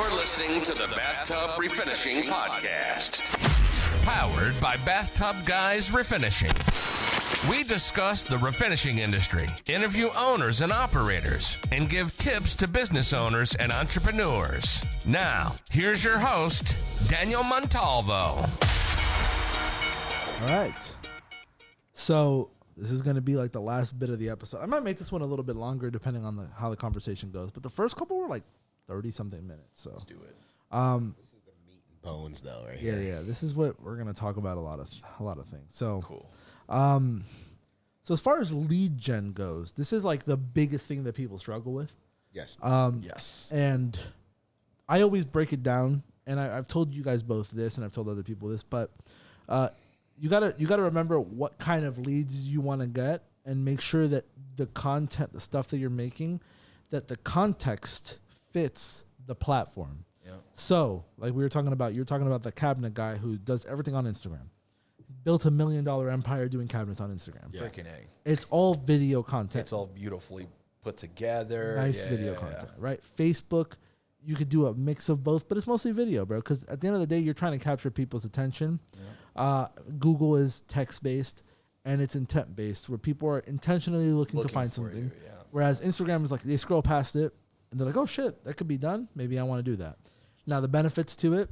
You're listening to the Bathtub Refinishing Podcast. Powered by BathTubGuys Refinishing. We discuss the refinishing industry, interview owners and operators, and give tips to business owners and entrepreneurs. Now, here's your host, Daniel Montalvo. All right. So this is going to be like the last bit of the episode. I might make this one a little bit longer depending on how the conversation goes. But the first couple were like 30-something minutes. So let's do it. This is the meat and bones, though, right here. Yeah. This is what we're going to talk about a lot of things. So Cool. So as far as lead gen goes, this is like the biggest thing that people struggle with. Yes. Yes. And I always break it down, and I've told you guys both this, and I've told other people this, but you gotta remember what kind of leads you want to get, and make sure that the content, the stuff that you're making, that the context fits the platform. Yeah. So, like you're talking about the cabinet guy who does everything on Instagram. Built $1 million empire doing cabinets on Instagram. Yeah. Freaking A. It's all video content. It's all beautifully put together. Nice video content, right? Facebook, you could do a mix of both, but it's mostly video, bro. Because at the end of the day, you're trying to capture people's attention. Yeah. Google is text-based, and it's intent-based, where people are intentionally looking to find something. Whereas Instagram is like, they scroll past it, and they're like, oh, shit, that could be done. Maybe I want to do that. Now, the benefits to it,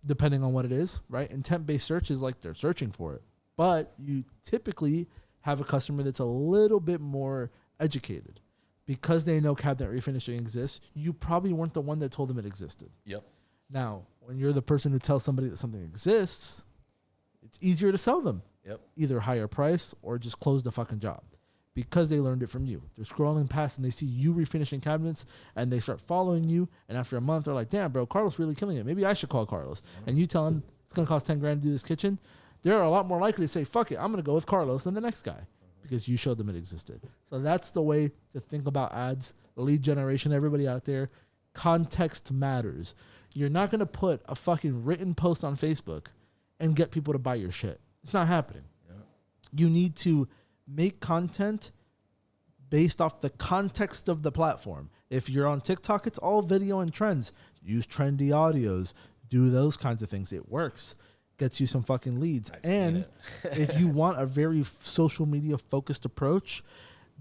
depending on what it is, right? Intent-based search is like they're searching for it. But you typically have a customer that's a little bit more educated. Because they know cabinet refinishing exists, you probably weren't the one that told them it existed. Yep. Now, when you're the person who tells somebody that something exists, it's easier to sell them. Yep. Either higher price or just close the fucking job. Because they learned it from you. They're scrolling past and they see you refinishing cabinets and they start following you. And after a month, they're like, damn, bro, Carlos really killing it. Maybe I should call Carlos. Mm-hmm. And you tell him it's going to cost 10 grand to do this kitchen. They're a lot more likely to say, fuck it, I'm going to go with Carlos than the next guy. Because you showed them it existed. So that's the way to think about ads, lead generation, everybody out there. Context matters. You're not going to put a fucking written post on Facebook and get people to buy your shit. It's not happening. Yeah. You need to make content based off the context of the platform. If you're on TikTok, it's all video and trends. Use trendy audios. Do those kinds of things. It works. Gets you some fucking leads. And if you want a very social media focused approach,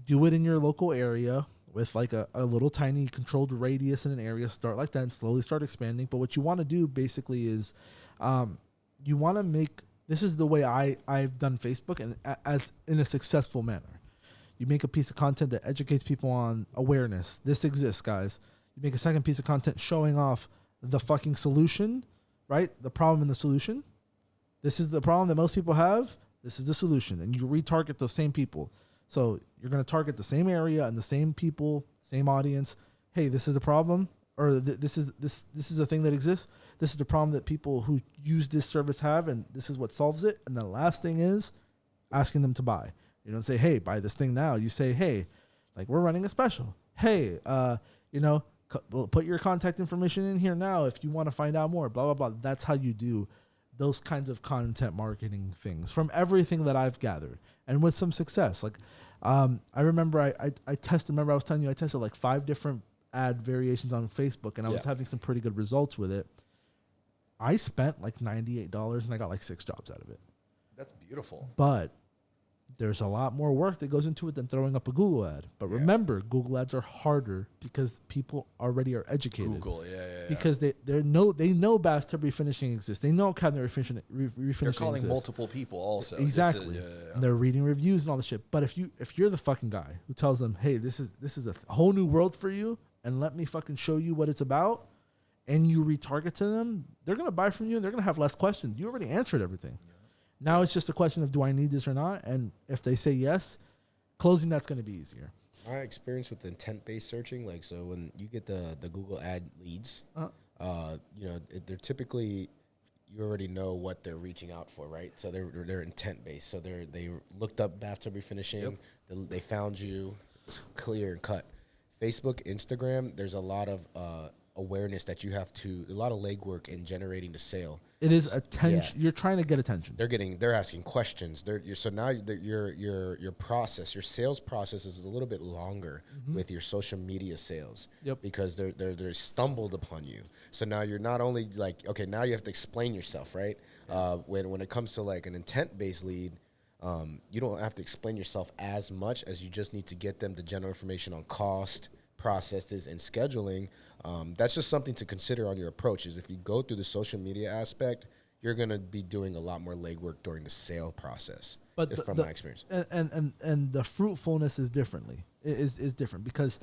do it in your local area with like a little tiny controlled radius in an area. Start like that and slowly start expanding. But what you want to do basically is you want to make, this is the way I've done Facebook and as in a successful manner. You make a piece of content that educates people on awareness. This exists, guys. You make a second piece of content showing off the fucking solution, right? The problem and the solution. This is the problem that most people have. This is the solution. And you retarget those same people. So you're going to target the same area and the same people, same audience. Hey, this is the problem, or this is a thing that exists. This is the problem that people who use this service have, and this is what solves it. And the last thing is asking them to buy. You don't say, hey, buy this thing now. You say, hey, like we're running a special. Hey, put your contact information in here now if you want to find out more, blah, blah, blah. That's how you do those kinds of content marketing things from everything that I've gathered and with some success. Like, I remember I tested, remember I was telling you, I tested like 5 different ad variations on Facebook and I was having some pretty good results with it. I spent like $98 and I got like 6 jobs out of it. That's beautiful. But there's a lot more work that goes into it than throwing up a Google ad. But remember, Google ads are harder because people already are educated. Google, because they know bathtub refinishing exists. They know cabinet refinishing They're calling exists. Multiple people also. Exactly. And they're reading reviews and all this shit. But if you're the fucking guy who tells them, hey, this is a whole new world for you, and let me fucking show you what it's about, and you retarget to them, they're gonna buy from you and they're gonna have less questions. You already answered everything. Yeah. Now it's just a question of, do I need this or not? And if they say yes, closing that's going to be easier. My experience with intent-based searching, like, so when you get the Google ad leads, they're typically, you already know what they're reaching out for, right? So they're intent-based. So they looked up bathtub refinishing, they found you, it's clear and cut. Facebook, Instagram, there's a lot of awareness that you have to, a lot of legwork in generating the sale. It is attention. Yeah. You're trying to get attention. They're asking questions. So now your process, your sales process is a little bit longer with your social media sales. Yep. Because they're stumbled upon you. So now you're not only like, okay, now you have to explain yourself, right? When it comes to like an intent-based lead, you don't have to explain yourself as much as you just need to get them the general information on cost, processes, and scheduling. That's just something to consider on your approach. Is if you go through the social media aspect, you're going to be doing a lot more legwork during the sale process. But from my experience, and the fruitfulness is is different because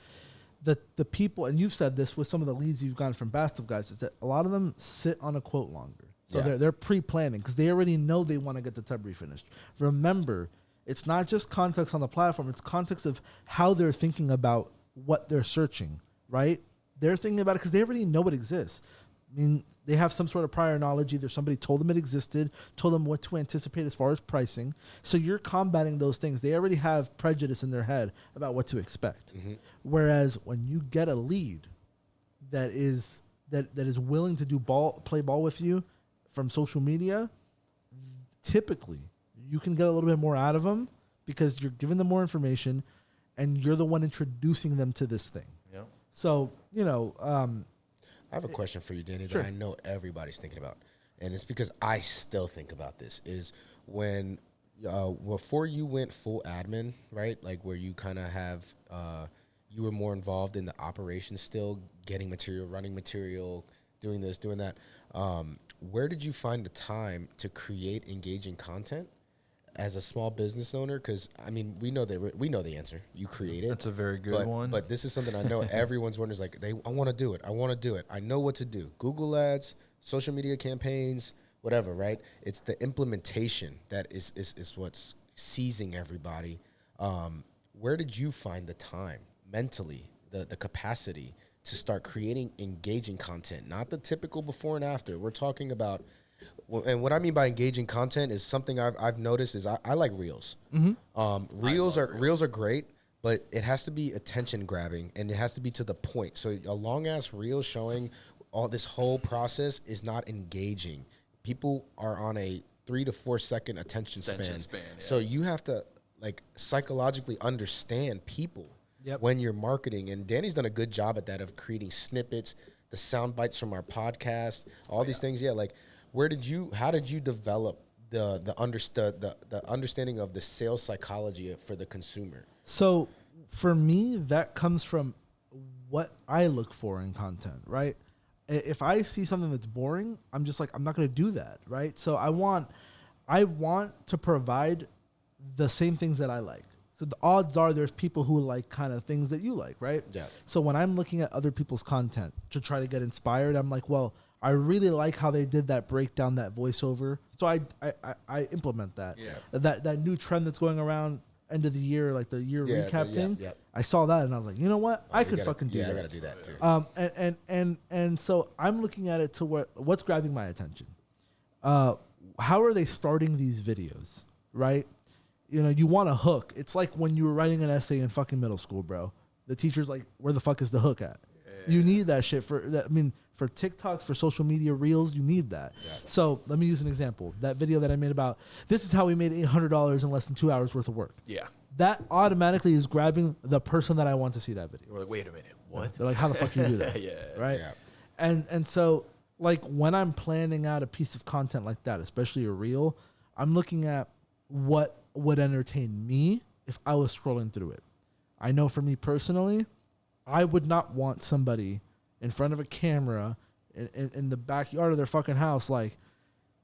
the people, and you've said this with some of the leads you've gotten from BathTubGuys, is that a lot of them sit on a quote longer. So they're pre-planning because they already know they want to get the tub refinished. Remember, it's not just context on the platform; it's context of how they're thinking about what they're searching. Right? They're thinking about it because they already know it exists. I mean, they have some sort of prior knowledge. Either somebody told them it existed, told them what to anticipate as far as pricing. So you're combating those things. They already have prejudice in their head about what to expect. Whereas when you get a lead that is willing to play ball with you from social media, typically you can get a little bit more out of them because you're giving them more information and you're the one introducing them to this thing. Yeah. So, I have a question for you, Danny, that I know everybody's thinking about. And it's because I still think about this, is when before you went full admin, right? Like where you kind of have, you were more involved in the operations still, getting material, running material, doing this, doing that. Where did you find the time to create engaging content as a small business owner? Because, I mean, we know the answer. You create it. That's a very good one. But this is something I know everyone's wondering, is like, I want to do it. I want to do it. I know what to do. Google ads, social media campaigns, whatever, right? It's the implementation that is what's seizing everybody. Where did you find the time mentally, the capacity to start creating engaging content? Not the typical before and after. We're talking about, and what I mean by engaging content is something I've noticed is I like reels. Reels are great, but it has to be attention grabbing and it has to be to the point. So a long ass reel showing all this whole process is not engaging. People are on a 3 to 4 second attention span. So you have to like psychologically understand people when you're marketing. And Danny's done a good job at that, of creating snippets, the sound bites from our podcast, all these things. Yeah, like how did you develop the understanding of the sales psychology for the consumer? So for me, that comes from what I look for in content, right? If I see something that's boring, I'm just like, I'm not going to do that, right? So I want to provide the same things that I like. So the odds are there's people who like kind of things that you like, right? Yeah. So when I'm looking at other people's content to try to get inspired, I'm like, well, I really like how they did that breakdown, that voiceover. So I implement that. Yeah. That new trend that's going around end of the year, like the year recap thing. Yeah. I saw that and I was like, you know what? I could fucking do that. I gotta do that too. And so I'm looking at it to what's grabbing my attention. How are they starting these videos, right? You know, you want a hook. It's like when you were writing an essay in fucking middle school, bro. The teacher's like, where the fuck is the hook at? Yeah. You need that shit for that. I mean, for TikToks, for social media reels, you need that. Yeah. So let me use an example. That video that I made about, this is how we made $800 in less than 2 hours worth of work. Yeah. That automatically is grabbing the person that I want to see that video. We're like, wait a minute, what? They're like, how the fuck do you do that? Yeah. Right? Yeah. And so, like, when I'm planning out a piece of content like that, especially a reel, I'm looking at what would entertain me if I was scrolling through it. I know for me personally, I would not want somebody in front of a camera in the backyard of their fucking house like,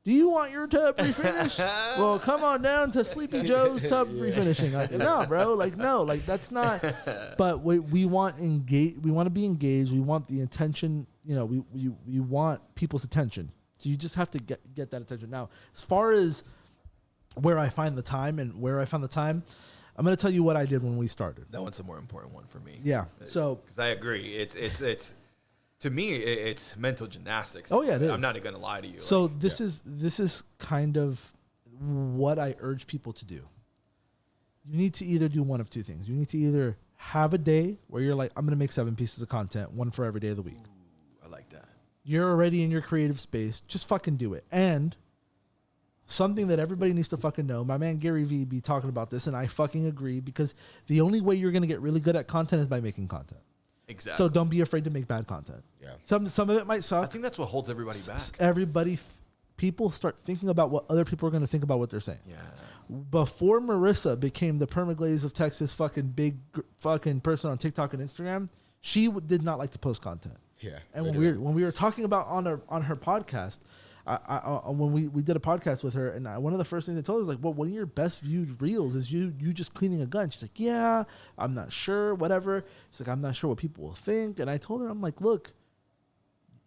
do you want your tub refinished? Well, come on down to Sleepy Joe's tub refinishing. Like, no, bro. Like, no. Like, that's not. But we want we want to be engaged. We want the attention. You know, we want people's attention. So you just have to get that attention. Now, as far as where I find the time and where I found the time, I'm going to tell you what I did when we started. That one's a more important one for me. Yeah. So, because I agree, it's to me it's mental gymnastics. Oh yeah, it is. I'm not going to lie to you. So like, this is kind of what I urge people to do. You need to either do one of two things. You need to either have a day where you're like, I'm going to make 7 pieces of content, one for every day of the week. Ooh, I You're already in your creative space. Just fucking do it. And something that everybody needs to fucking know, my man Gary Vee be talking about this, and I fucking agree, because the only way you're going to get really good at content is by making content. Exactly. So don't be afraid to make bad content. Yeah. Some of it might suck. I think that's what holds everybody back. People start thinking about what other people are going to think about what they're saying. Yeah. Before Marissa became the Permaglaze of Texas fucking big fucking person on TikTok and Instagram, she did not like to post content. Yeah. And when we were talking about on her podcast, when we did a podcast with her, and one of the first things I told her was like, well, one of your best viewed reels is you just cleaning a gun. She's like, yeah, I'm not sure, whatever. She's like, I'm not sure what people will think. And I told her, I'm like, look,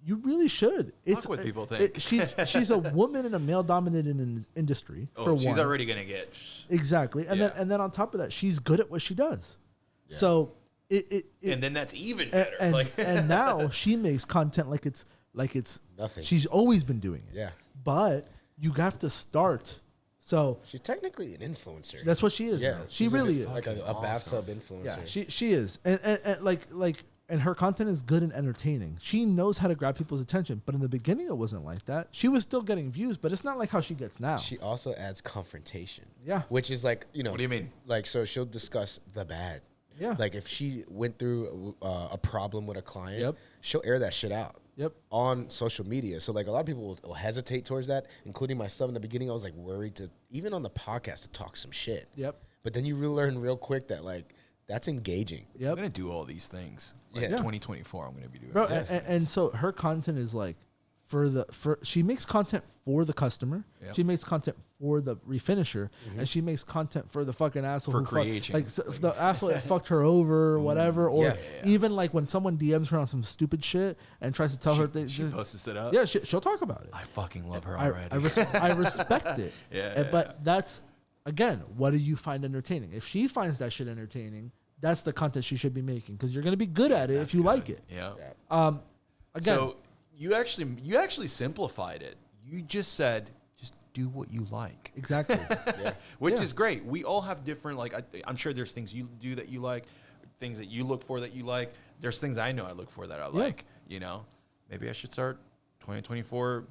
you really should. Fuck what people think. She's a woman in a male-dominated industry. Oh, she's already gonna get exactly, and then on top of that, she's good at what she does. Yeah. So and then that's even better. And now she makes content like it's nothing. She's always been doing it. Yeah, but you have to start. So she's technically an influencer. That's what she is. Yeah, she really is like a bathtub influencer. Yeah, she is, and like. And her content is good and entertaining. She knows how to grab people's attention. But in the beginning, it wasn't like that. She was still getting views, but it's not like how she gets now. She also adds confrontation. Yeah. Which is like, What do you mean? Like, so she'll discuss the bad. Yeah. Like, if she went through a problem with a client, Yep. she'll air that shit out. Yep. On social media. So, like, a lot of people will hesitate towards that, including myself. In the beginning, I was, like, worried to, even on the podcast, to talk some shit. Yep. But then you really learn real quick that, like, that's engaging. Yep. I'm gonna do all these things. Yeah. 2024, I'm gonna be doing. Bro, and so her content is like she makes content for the customer. Yep. She makes content for the refinisher, and she makes content for the fucking asshole for who creation, the asshole that fucked her over or whatever, or even like when someone DMs her on some stupid shit and tries to tell her she posts it up. Yeah, she'll talk about it. I fucking love her already. I respect it. Yeah, but that's again, what do you find entertaining? If she finds that shit entertaining, that's the content she should be making, because you're going to be good at it if you like it. Yeah. Again, so you actually simplified it. You just said, just do what you like. Exactly. Which is great. We all have different, like, I'm sure there's things you do that you like, things that you look for that you like. There's things I know I look for that I like, you know. Maybe I should start 2024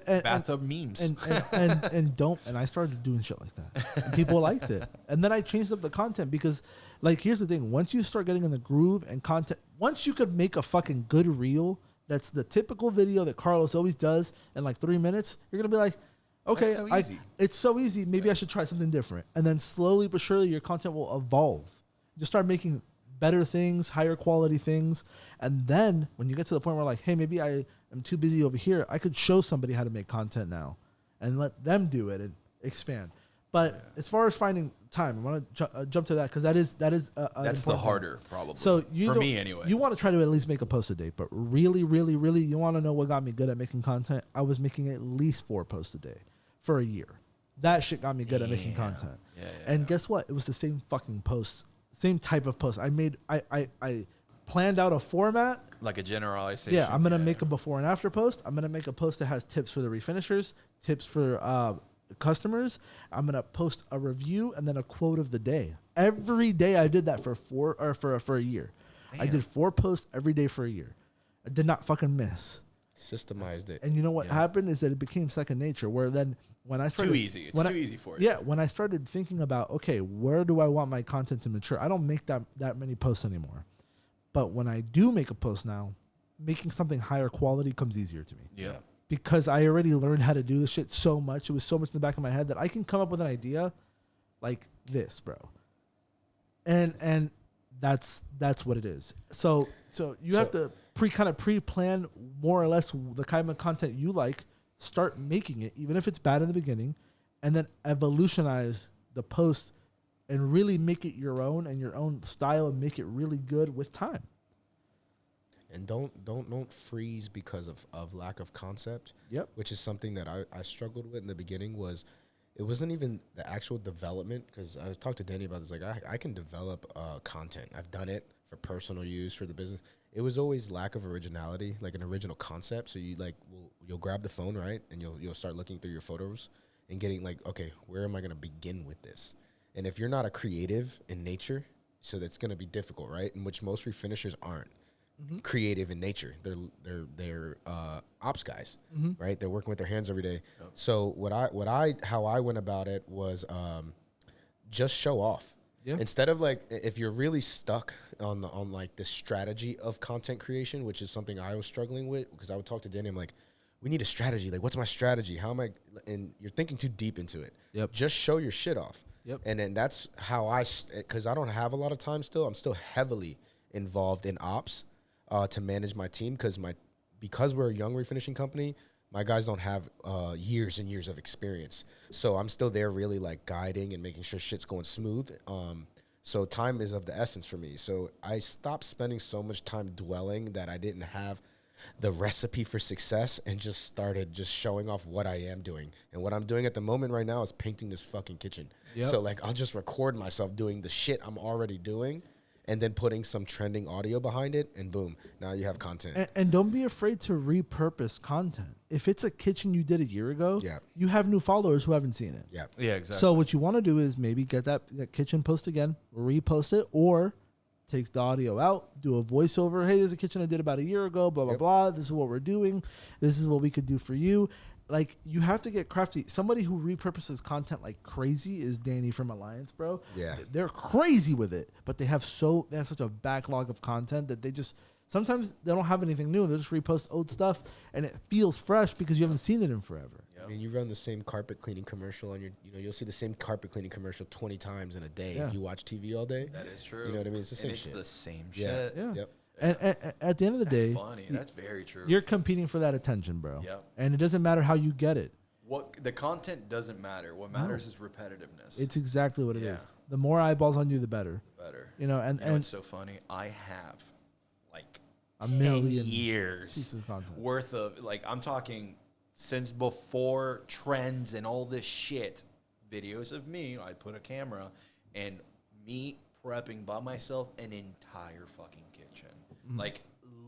bathtub memes. And I started doing shit like that. And people liked it. And then I changed up the content because, like, here's the thing. Once you start getting in the groove and content, once you could make a fucking good reel that's the typical video that Carlos always does in like 3 minutes, you're going to be like, okay, it's so easy. Maybe I should try something different. And then slowly but surely your content will evolve. You start making better things, higher quality things. And then when you get to the point where like, hey, maybe I am too busy over here, I could show somebody how to make content now and let them do it and expand. But as far as finding time, I want to jump to that because that's the harder probably. So for me anyway, you want to try to at least make a post a day, but really, really, really, you want to know what got me good at making content? I was making at least 4 posts a day for a year. That shit got me good at making content. And guess what? It was the same fucking posts, same type of post. I planned out a format. Like a generalization. Yeah, I'm going to make a before and after post. I'm going to make a post that has tips for the refinishers, tips for customers. I'm going to post a review and then a quote of the day. Every day I did that for a year. Damn. I did 4 posts every day for a year. I did not fucking miss. Systemized it. And you know what happened is that it became second nature, where then when I started... Too easy. It's too easy for you. Yeah, when I started thinking about, okay, where do I want my content to mature? I don't make that many posts anymore. But when I do make a post now, making something higher quality comes easier to me. Yeah. Because I already learned how to do this shit so much. It was so much in the back of my head that I can come up with an idea like this, bro. And that's what it is. So you have to pre-plan more or less the kind of content you like, start making it, even if it's bad in the beginning, and then evolutionize the post and really make it your own and your own style and make it really good with time. And don't freeze because of lack of concept. Yep. Which is something that I struggled with in the beginning. It wasn't even the actual development, because I talked to Danny about this. Like, I can develop content. I've done it for personal use, for the business. It was always lack of originality, like an original concept. So you'll grab the phone, right, and you'll start looking through your photos and getting like, okay, where am I going to begin with this? And if you're not a creative in nature, so that's going to be difficult, right? In which most refinishers aren't. creative in nature. They're ops guys, right? They're working with their hands every day. Yep. So how I went about it was just show off. Yeah. Instead of like, if you're really stuck on like the strategy of content creation, which is something I was struggling with, because I would talk to Danny, I'm like, we need a strategy. Like, what's my strategy? How am I? And you're thinking too deep into it. Yep. Just show your shit off. Yep. And then that's how because I don't have a lot of time still. I'm still heavily involved in ops to manage my team because we're a young refinishing company. My guys don't have years and years of experience. So I'm still there really like guiding and making sure shit's going smooth. So time is of the essence for me. So I stopped spending so much time dwelling that I didn't have the recipe for success and just started just showing off what I am doing. And what I'm doing at the moment right now is painting this fucking kitchen. Yep. So like I'll just record myself doing the shit I'm already doing and then putting some trending audio behind it, and boom, now you have content. And don't be afraid to repurpose content. If it's a kitchen you did a year ago, you have new followers who haven't seen it. Yeah, exactly. So what you want to do is maybe get that kitchen post again, repost it, or take the audio out, do a voiceover. Hey, there's a kitchen I did about a year ago, blah, blah, blah. This is what we're doing. This is what we could do for you. Like, you have to get crafty. Somebody who repurposes content like crazy is Danny from Alliance, bro. Yeah. They're crazy with it, but they have such a backlog of content that they just, sometimes they don't have anything new. They just repost old stuff, and it feels fresh because you haven't seen it in forever. Yep. I mean, you run the same carpet cleaning commercial on you'll see the same carpet cleaning commercial 20 times in a day if you watch TV all day. That is true. You know what I mean? It's the same shit. It's the same shit. Yeah. Yep. And at the end of the day, that's funny. That's very true. You're competing for that attention, bro. Yep. And it doesn't matter how you get it. The content doesn't matter. What matters is repetitiveness. It's exactly what it is. The more eyeballs on you, the better. You know, and it's so funny. I have like a million years worth of, like, I'm talking since before trends and all this shit, videos of me. I put a camera and me prepping by myself an entire fucking kitchen, like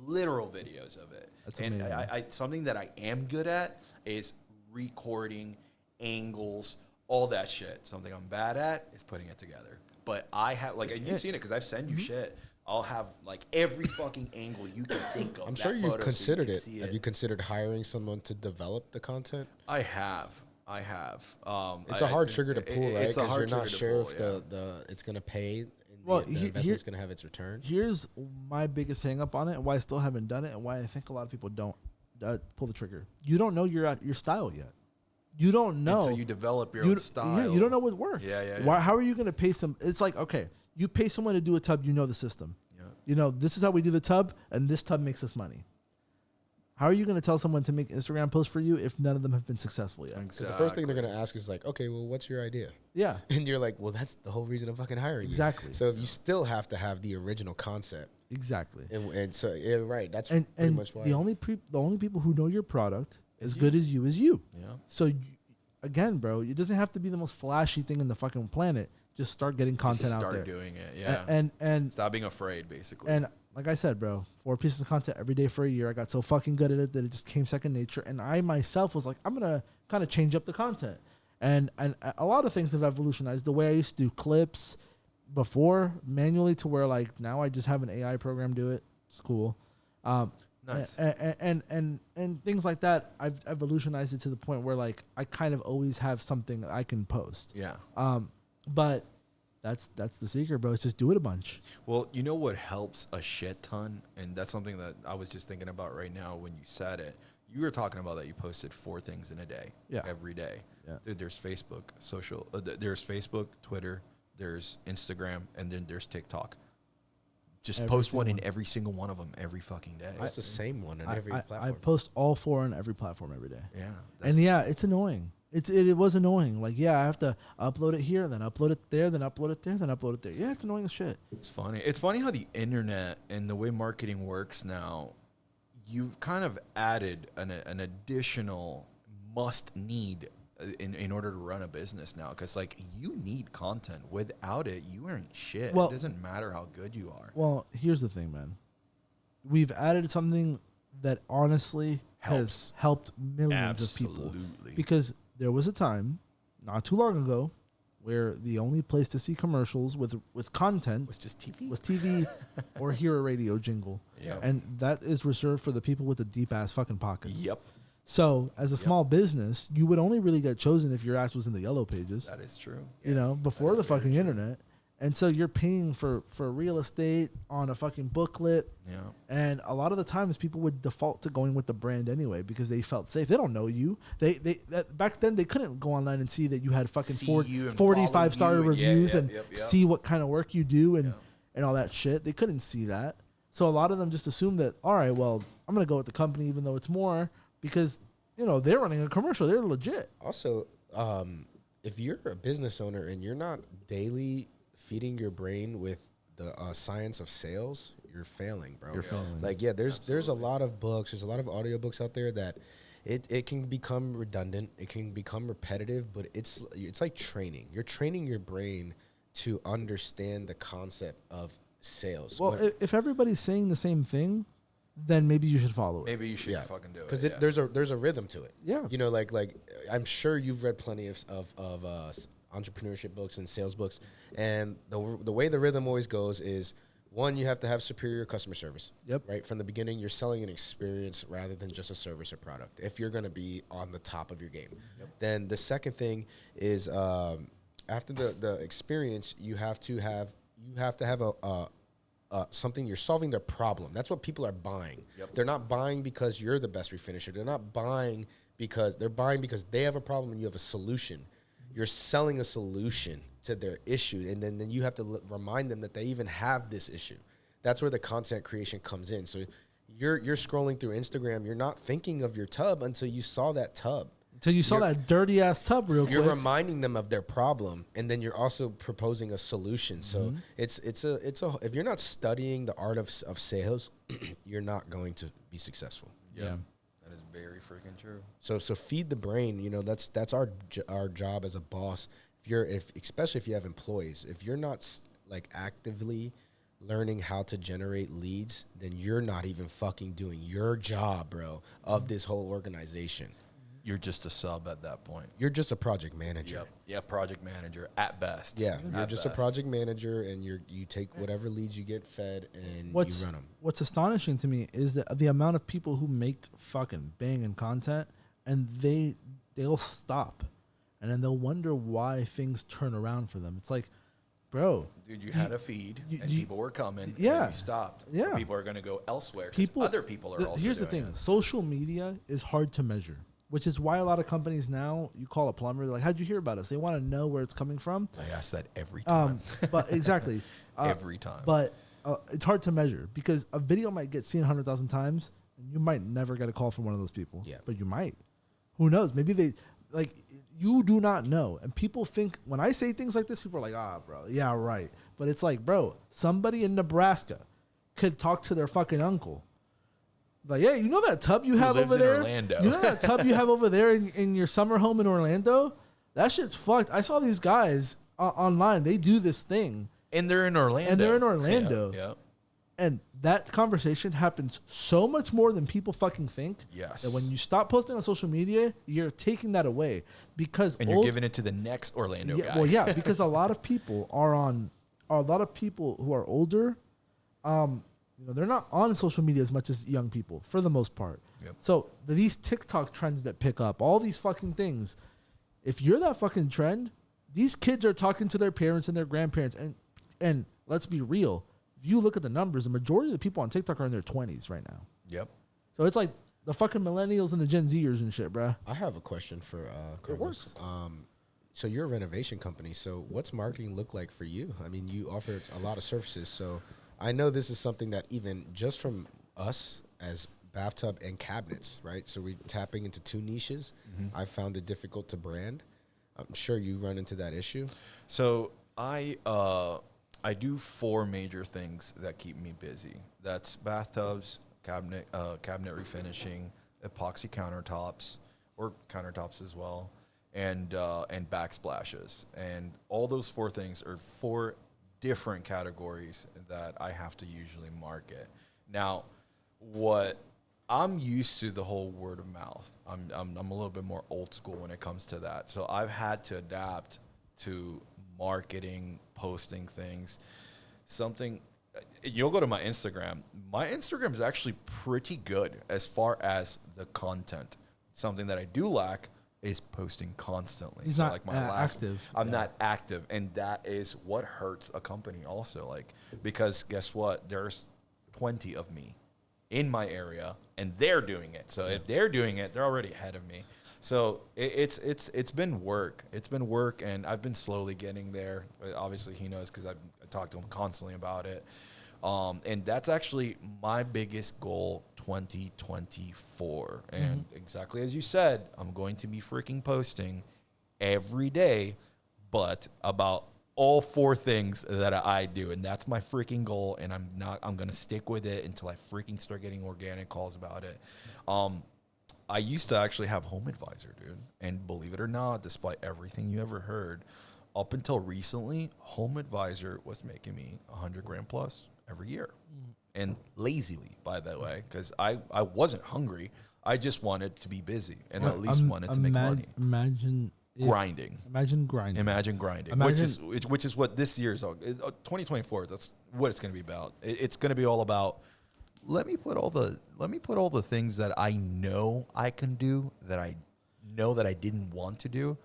literal videos of it. That's and I something that I am good at is recording angles, all that shit. Something I'm bad at is putting it together. But I have, like, and you've seen it because I've sent you shit. I'll have like every fucking angle you can think of. I'm sure you've considered it. Have you considered hiring someone to develop the content? I have. It's a hard trigger to pull, right? Because you're not sure if the it's gonna pay. The investment's gonna have its return. Here's my biggest hang up on it, and why I still haven't done it, and why I think a lot of people don't pull the trigger. You don't know your style yet. You don't know until you develop your own style. Yeah, you don't know what works. Yeah. How are you gonna pay some? It's like, okay, you pay someone to do a tub. You know the system. Yeah. You know, this is how we do the tub, and this tub makes us money. How are you going to tell someone to make Instagram posts for you if none of them have been successful yet? Because the first thing they're going to ask is like, okay, well, what's your idea? Yeah. And you're like, well, that's the whole reason I'm fucking hiring you. Exactly. So you still have to have the original concept. Exactly. And so, yeah, right. That's pretty much why. The only people who know your product as good as you is you. Yeah. So, again, bro, it doesn't have to be the most flashy thing in the fucking planet. Just start getting content out there. Start doing it, yeah. And stop being afraid, basically. And like I said, bro, 4 pieces of content every day for a year. I got so fucking good at it that it just came second nature. And I myself was like, I'm going to kind of change up the content. And a lot of things have evolutionized. The way I used to do clips before manually to where, like, now I just have an AI program do it. It's cool. Nice. And things like that, I've evolutionized it to the point where, like, I kind of always have something I can post. Yeah. But that's the secret, bro. It's just do it a bunch. Well, you know what helps a shit ton? And that's something that I was just thinking about right now when you said it. You were talking about that you posted 4 things in a day. Yeah. Every day. Yeah. Dude, there's Facebook, there's Facebook, Twitter, there's Instagram, and then there's TikTok. Just post one in every single one of them every fucking day. It's the same one on every platform. I post all 4 on every platform every day. Yeah. And yeah, it's annoying. It was annoying. Like, yeah, I have to upload it here, then upload it there, then upload it there, then upload it there. Yeah, it's annoying as shit. It's funny. It's funny how the internet and the way marketing works now, you've kind of added an additional must need in order to run a business now. Because, like, you need content. Without it, you aren't shit. Well, it doesn't matter how good you are. Well, here's the thing, man. We've added something that honestly has helped millions of people. Because there was a time, not too long ago, where the only place to see commercials with content Was just TV. was TV or hear a radio jingle. Yeah. And that is reserved for the people with the deep ass fucking pockets. Yep. So as a small business, you would only really get chosen if your ass was in the yellow pages. That is true. You know, before the fucking internet. And so you're paying for real estate on a fucking booklet. Yeah. And a lot of the times people would default to going with the brand anyway because they felt safe. They don't know you. Back then they couldn't go online and see that you had fucking 45-star reviews and see what kind of work you do and all that shit. They couldn't see that. So a lot of them just assume that, all right, well, I'm going to go with the company even though it's more because, you know, they're running a commercial. They're legit. Also, if you're a business owner and you're not daily feeding your brain with the science of sales, you're failing, bro. You're failing. Like, there's a lot of books, there's a lot of audiobooks out there that it can become redundant, it can become repetitive, but it's like training. You're training your brain to understand the concept of sales. Well, if everybody's saying the same thing, then maybe you should follow it. Maybe you should fucking do it. Because there's a rhythm to it. Yeah. You know, like I'm sure you've read plenty of entrepreneurship books and sales books, and the way the rhythm always goes is, one, you have to have superior customer service. Yep. Right from the beginning, you're selling an experience rather than just a service or product. If you're going to be on the top of your game, then the second thing is after the experience, you have to have something. You're solving their problem. That's what people are buying. They're not buying because you're the best refinisher. They're not buying because they have a problem and you have a solution. You're selling a solution to their issue, and then you have to remind them that they even have this issue. That's where the content creation comes in. So you're scrolling through Instagram. You're not thinking of your tub until you saw that tub. Until you saw that dirty ass tub real quick. You're reminding them of their problem, and then you're also proposing a solution. So it's if you're not studying the art of sales, you're not going to be successful. Yeah. That is very freaking true. So feed the brain. You know, that's our job as a boss. Especially if you have employees, if you're not like actively learning how to generate leads, then you're not even fucking doing your job, bro, of this whole organization. You're just a sub at that point. You're just a project manager. Yep. Yeah, project manager at best. Yeah, you're just a project manager, and you take whatever leads you get fed and you run them. What's astonishing to me is that the amount of people who make fucking banging content, and they'll stop, and then they'll wonder why things turn around for them. It's like, bro, dude, you had a feed, and people were coming. Yeah, and you stopped. Yeah, people are going to go elsewhere. Other people are also. Here's the thing: social media is hard to measure. Which is why a lot of companies now, you call a plumber, they're like, how'd you hear about us? They want to know where it's coming from. I ask that every time. But exactly. Every time. But it's hard to measure because a video might get seen 100,000 times and you might never get a call from one of those people. Yeah. But you might. Who knows? Maybe you do not know. And people think, when I say things like this, people are like, bro, yeah, right. But it's like, bro, somebody in Nebraska could talk to their fucking uncle. Like, yeah, you know that tub you have over there? Orlando. You know that tub you have over there in your summer home in Orlando? That shit's fucked. I saw these guys online. They do this thing. And they're in Orlando. Yeah. And that conversation happens so much more than people fucking think. Yes. That when you stop posting on social media, you're taking that away. And you're giving it to the next Orlando guy. Well, yeah, because a lot of people who are older, they're not on social media as much as young people for the most part. Yep. So these TikTok trends that pick up, all these fucking things, if you're that fucking trend, these kids are talking to their parents and their grandparents. And let's be real. If you look at the numbers, the majority of the people on TikTok are in their 20s right now. Yep. So it's like the fucking millennials and the Gen Zers and shit, bruh. I have a question for Carlos. So you're a renovation company. So what's marketing look like for you? I mean, you offer a lot of services. So I know this is something that even just from us as bathtub and cabinets, right? So we're tapping into two niches. I found it difficult to brand. I'm sure you run into that issue. So I do 4 major things that keep me busy. That's bathtubs, cabinet refinishing, epoxy countertops, or countertops as well, and backsplashes. And all those 4 things are 4 different categories that I have to usually market. Now, what I'm used to the whole word of mouth. I'm a little bit more old school when it comes to that. So I've had to adapt to marketing, posting things, something. You'll go to my Instagram. My Instagram is actually pretty good as far as the content. Something that I do lack is posting constantly. He's not active. I'm not active, and that is what hurts a company also. Like, because guess what? There's 20 of me in my area, and they're doing it. So if they're doing it, they're already ahead of me. So it's been work. It's been work, and I've been slowly getting there. Obviously, he knows because I talk to him constantly about it. And that's actually my biggest goal 2024. And exactly as you said, I'm going to be freaking posting every day, but about all 4 things that I do. And that's my freaking goal. And I'm going to stick with it until I freaking start getting organic calls about it. I used to actually have Home Advisor, dude. And believe it or not, despite everything you ever heard, up until recently, Home Advisor was making me $100,000 plus every year. And lazily, by the way, because I wasn't hungry. I just wanted to be busy and at least wanted to make money. Imagine grinding. Imagine grinding. Which is what this year's 2024. That's what it's going to be about. It's going to be all about. Let me put all the things that I know I can do that I know that I didn't want to do.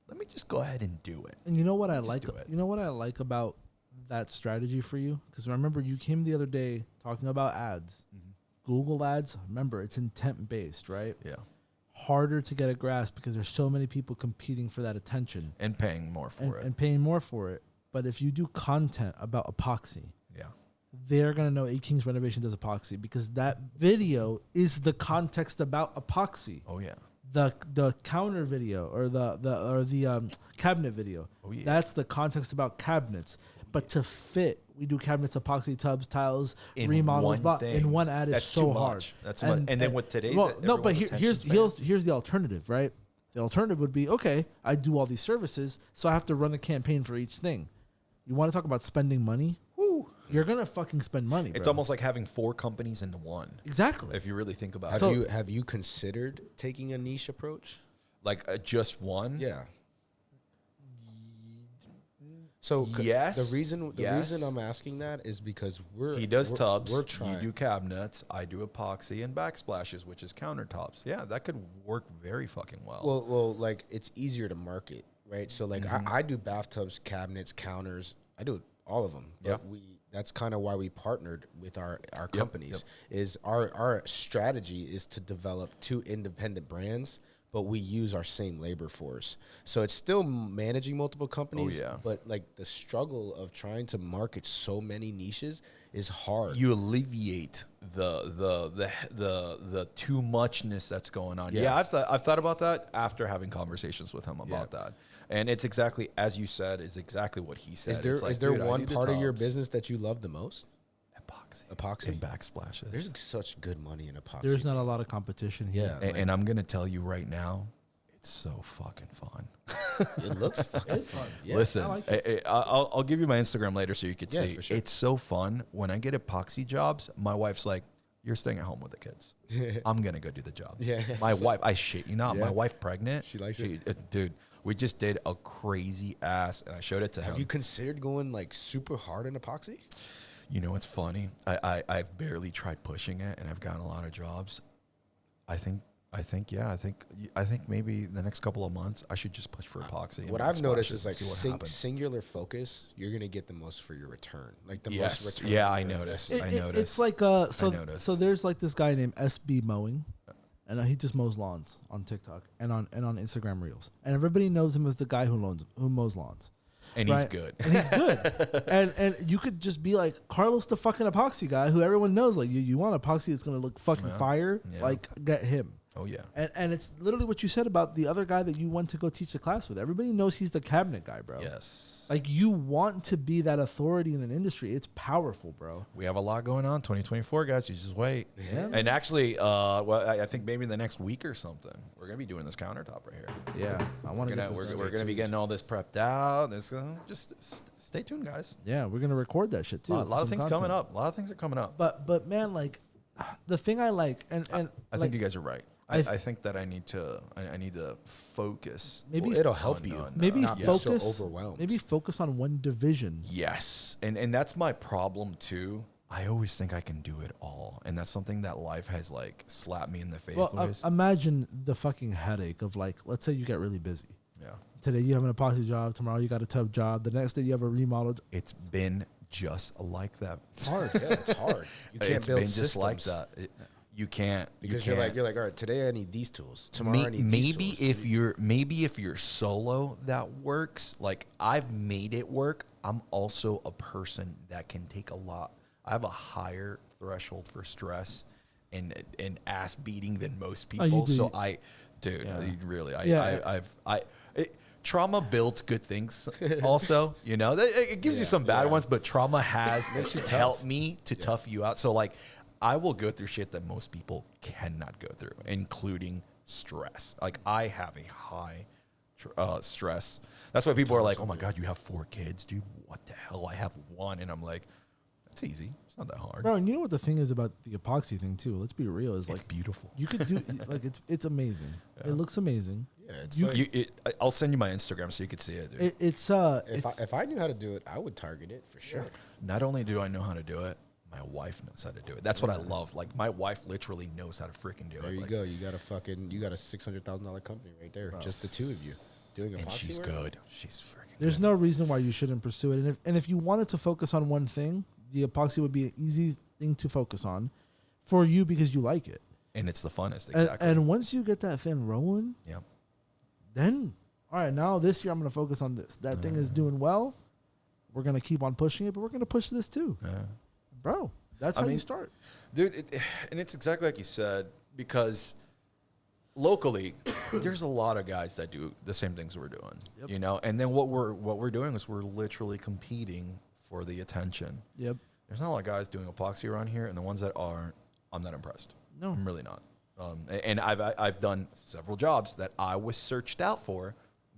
Let me just go ahead and do it. And you know what I like? You know what I like about that strategy for you? Because remember, you came the other day talking about ads. Google ads, remember, it's intent based, right? Yeah. Harder to get a grasp because there's so many people competing for that attention. And paying more for it. And paying more for it. But if you do content about epoxy, they're going to know A King's Renovation does epoxy because that video is the context about epoxy. Oh, yeah. The counter video or the cabinet video. Oh, yeah. That's the context about cabinets. But to fit, we do cabinets, epoxy, tubs, tiles, in remodels. One in one ad is so hard. That's too much. And then with today's, but here's the alternative, right? The alternative would be, okay, I do all these services, so I have to run a campaign for each thing. You want to talk about spending money? Woo. You're gonna fucking spend money. It's bro. almost like having 4 companies into one. Exactly. If you really think about it. Have you considered taking a niche approach? Like just one? Yeah. So yes, the reason I'm asking that is because he does tubs, we're trying. You do cabinets, I do epoxy and backsplashes, which is countertops. Yeah, that could work very fucking well. Well, like it's easier to market, right? So like I do bathtubs, cabinets, counters. I do all of them. But that's kind of why we partnered with our companies. Is our strategy is to develop 2 independent brands, but we use our same labor force. So it's still managing multiple companies, but like the struggle of trying to market so many niches is hard. You alleviate the too muchness that's going on. Yeah, I've thought about that after having conversations with him about that. And it's exactly as you said, is exactly what he said. Is there one part of your business that you love the most? Epoxy and backsplashes. There's such good money in epoxy. There's not a lot of competition here. Yeah, and I'm gonna tell you right now, it's so fucking fun. It looks fucking fun. Yeah, listen, I'll give you my Instagram later so you could see. For sure. It's so fun. When I get epoxy jobs, my wife's like, "You're staying at home with the kids. I'm gonna go do the job." Yeah, my wife, I shit you not. My wife pregnant. She likes it, dude. We just did a crazy ass, and I showed it to him. Have you considered going like super hard in epoxy? You know what's funny? I've barely tried pushing it, and I've gotten a lot of jobs. I think maybe the next couple of months I should just push for epoxy. What I've noticed is like singular focus, you're gonna get the most for your return, like the most return. Yeah, I noticed. It's like so there's like this guy named SB Mowing, and he just mows lawns on TikTok and on Instagram Reels, and everybody knows him as the guy who mows lawns. And he's good. And he's good. and you could just be like, Carlos the fucking epoxy guy who everyone knows, like, you want epoxy that's going to look fucking fire? Yeah. Like, get him. Oh, yeah. And it's literally what you said about the other guy that you went to go teach the class with. Everybody knows he's the cabinet guy, bro. Yes. Like, you want to be that authority in an industry. It's powerful, bro. We have a lot going on. 2024, guys. You just wait. Yeah. And actually, I think maybe in the next week or something, we're going to be doing this countertop right here. Yeah. We're going to be getting all this prepped out. Just stay tuned, guys. Yeah, we're going to record that shit, too. A lot of things coming up. A lot of things are coming up. But man, like, the thing I like, and I think you guys are right. I think that I need to focus. Maybe it'll help you. Maybe not be focus. so overwhelmed. Maybe focus on one division. Yes, and that's my problem too. I always think I can do it all, and that's something that life has like slapped me in the face. Well, imagine the fucking headache of like, let's say you get really busy. Yeah. Today you have an epoxy job. Tomorrow you got a tub job. The next day you have a remodel. It's been just like that. It's hard. Yeah, it's hard. You can't It's build been systems just like that. You can't because you you're can't. like, all right, today I need these tools. Tomorrow I need these tools. Maybe if you're solo, that works. Like I've made it work. I'm also a person that can take a lot. I have a higher threshold for stress and ass beating than most people. you do. So trauma builds good things. Also, it gives you some bad ones, but trauma has helped me to tough you out. So like, I will go through shit that most people cannot go through, including stress. Like I have a high stress. That's why people are like, "Oh my God, you have 4 kids, dude? What the hell? I have 1," and I'm like, "That's easy. It's not that hard." Bro, and you know what the thing is about the epoxy thing too? Let's be real. Is It's like beautiful. you could do like it's amazing. It looks amazing. Yeah, it's I'll send you my Instagram so you could see it, dude. if I knew how to do it, I would target it for sure. Not only do I know how to do it, my wife knows how to do it. That's what I love. Like my wife literally knows how to freaking do it. There you Like, go. You got a $600,000 company right there, just the 2 of you doing epoxy and she's work? good. She's freaking. There's no reason why you shouldn't pursue it. And if you wanted to focus on one thing, the epoxy would be an easy thing to focus on for you because you like it. And it's the funnest. Exactly. And once you get that thing rolling, yep. then all right, now this year I'm going to focus on this. That thing is doing well. We're going to keep on pushing it, but we're going to push this too. Bro, that's how you start. Dude, and it's exactly like you said, because locally, there's a lot of guys that do the same things we're doing, and then what we're doing is we're literally competing for the attention. Yep. There's not a lot of guys doing epoxy around here, and the ones that aren't, I'm not impressed. No. I'm really not. And I've done several jobs that I was searched out for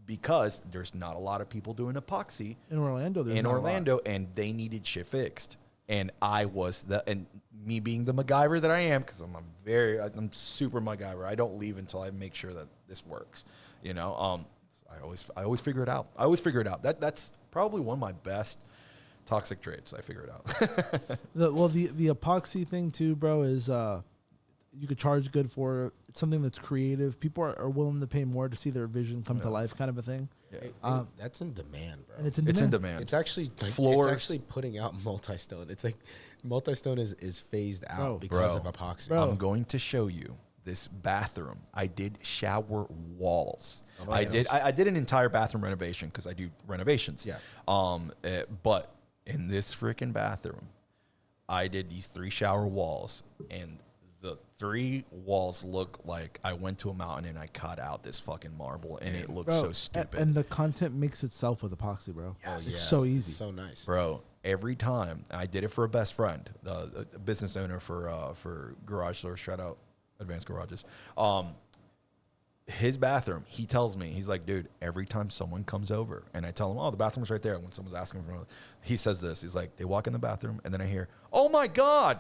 because there's not a lot of people doing epoxy In Orlando, and they needed shit fixed. And I was and me being the MacGyver that I am, because I'm super MacGyver. I don't leave until I make sure that this works. I always figure it out. That's probably one of my best toxic traits. I figure it out. the epoxy thing too, bro, is you could charge good for it. It's something that's creative. People are willing to pay more to see their vision come to life, kind of a thing. Yeah. That's in demand, bro. And it's in demand. It's actually Floors. It's actually putting out multi-stone. It's like multi-stone is phased out because of epoxy. I'm going to show you this bathroom. I did shower walls. I did an entire bathroom renovation because I do renovations. Yeah. But in this freaking bathroom, I did these 3 shower walls, and the 3 walls look like I went to a mountain and I cut out this fucking marble, and it looks so stupid. And the content makes itself with epoxy, bro. Yes. It's so easy. So nice. Bro, every time I did it for a best friend, the business owner for garage stores, shout out Advanced Garages. His bathroom, he tells me, he's like, dude, every time someone comes over, and I tell him, oh, the bathroom's right there. And when someone's asking for, he says this, he's like, they walk in the bathroom, and then I hear, oh my God.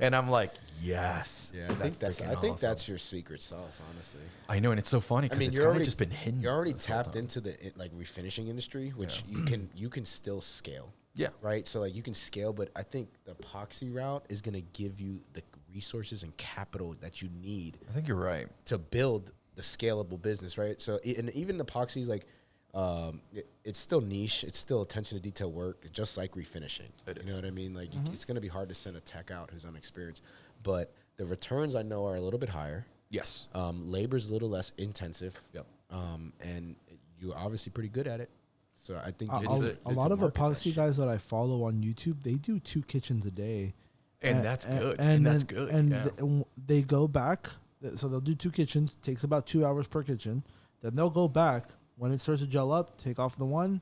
And I'm like, yes. Yeah, I think that's your secret sauce, honestly. I know, and it's so funny because it's kind of just been hidden. You're already tapped into the refinishing industry, which you can still scale. Yeah. Right. So like you can scale, but I think the epoxy route is going to give you the resources and capital that you need. I think you're right. To build the scalable business, right? So and even epoxies, like it's still niche. It's still attention to detail work, just like refinishing. You know what I mean? Like it's going to be hard to send a tech out who's unexperienced, but the returns I know are a little bit higher. Yes. Labor's a little less intensive. Yep. And you're obviously pretty good at it. So I think a lot of epoxy guys that I follow on YouTube, they do 2 kitchens a day. And that's good. And that's good. And they go back. So they'll do 2 kitchens. Takes about 2 hours per kitchen. Then they'll go back. When it starts to gel up, take off the one,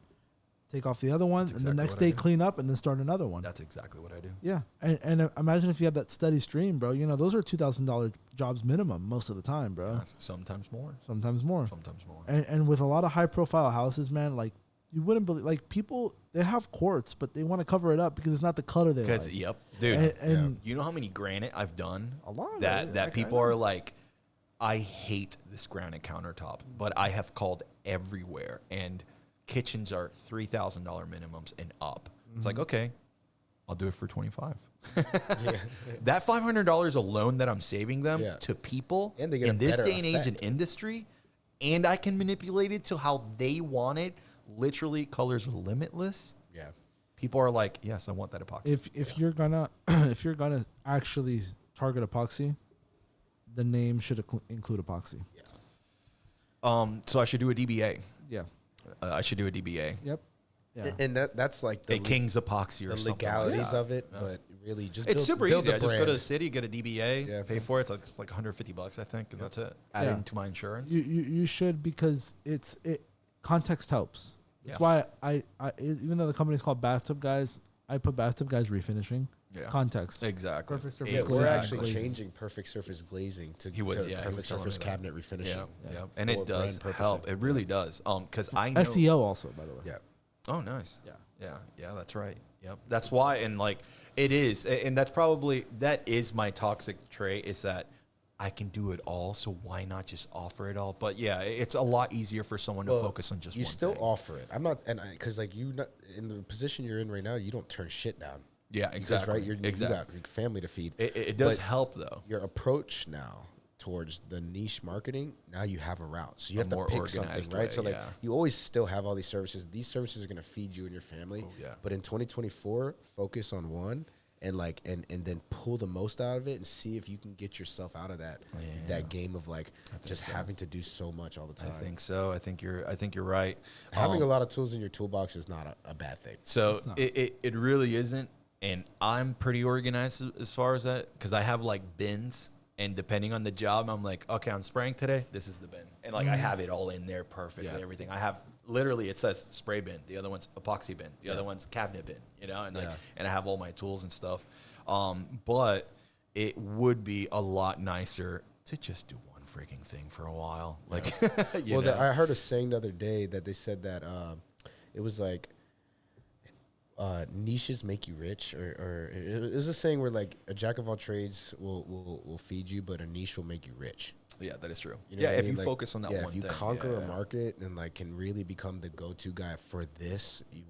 take off the other one, and the next day clean up and then start another one. That's exactly what I do. Yeah. And imagine if you have that steady stream, bro. Those are $2,000 jobs minimum most of the time, bro. Yeah, sometimes more. Sometimes more. Sometimes more. And with a lot of high profile houses, man, like, you wouldn't believe, like, people, they have quartz, but they want to cover it up because it's not the color they like. Yep. Dude, and you know how many granite I've done? A lot. That people are like, I hate this granite countertop, but I have called everywhere, and kitchens are $3,000 minimums and up. It's like, okay, I'll do it for $25. That $500 alone that I'm saving them to people and they get in this day and age effect. and industry, and I can manipulate it to how they want it. Literally, colors are limitless. Yeah. People are like, yes, I want that epoxy. If you're gonna actually target epoxy, the name should include epoxy. So I should do a DBA. Yeah. I should do a DBA. Yep. Yeah. And that's like A King's epoxy or the something. legalities like of it, but really just it's super build easy. the I just go brand. to the city, get a DBA, Yeah. pay for it. It's like $150, I think, and that's it. Add it to my insurance. You should, because context helps. That's Yeah. why even though the company's called BathTubGuys, I put BathTubGuys Refinishing. Yeah. Context. Exactly. Perfect surface Yeah, glazing. we're actually Glazing. changing perfect surface glazing to He was perfect telling me surface that. cabinet refinishing. Yeah. And For it does brand purpose. help. It really does. Because I know. SEO also, by the way. Yeah. Oh, nice. Yeah. Yeah, that's right. Yep. That's why, and like, it is, and that is my toxic trait, is that I can do it all, so why not just offer it all? But yeah, it's a lot easier for someone to focus on just you one still thing. offer it. I'm not, and because like you, not, in the position you're in right now, you don't turn shit down. Yeah, Because, exactly. right, you got family to feed. It does But help, though. your approach now towards the niche marketing, now you have a route, so you A have to more pick something, organized right? way, So like yeah. you always still have all these services. These services are going to feed you and your family. Oh, yeah. But in 2024, focus on one. And like and then pull the most out of it and see if you can get yourself out of that game of like just having to do so much all the time. I think so. I think you're right. Having a lot of tools in your toolbox is not a bad thing. So it really isn't, and I'm pretty organized as far as that, because I have like bins, and depending on the job, I'm like, okay, I'm spraying today. This is the bin, and like I have it all in there perfect and everything. I have literally, it says spray bin. The other one's epoxy bin. The other one's cabinet bin. You know, and like and I have all my tools and stuff. But it would be a lot nicer to just do one freaking thing for a while. Like, I heard a saying the other day that they said that it was like niches make you rich, or it was a saying where like a jack of all trades will feed you, but a niche will make you rich. Yeah, that is true. You know Yeah, what I if mean? you Like, focus on that one if you thing. conquer Yeah, a market and like can really become the go-to guy for this, you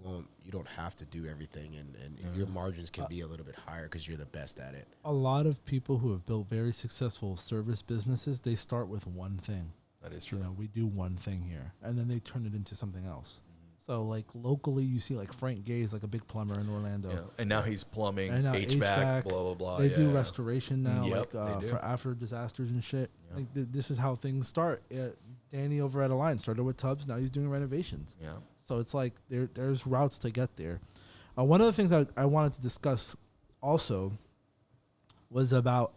don't have to do everything, and your margins can be a little bit higher because you're the best at it. A lot of people who have built very successful service businesses, they start with one thing. That is true. You know, we do one thing here, and then they turn it into something else. So, like, locally, you see, like, Frank Gay's, like, a big plumber in Orlando. Yeah. And now he's plumbing, And now HVAC, blah, blah, blah. They do restoration now, Yep, like, they do. for after disasters and shit. Yeah. Like, this is how things start. Danny over at Alliance started with tubs. Now he's doing renovations. Yeah. So it's like there's routes to get there. One of the things I wanted to discuss also was about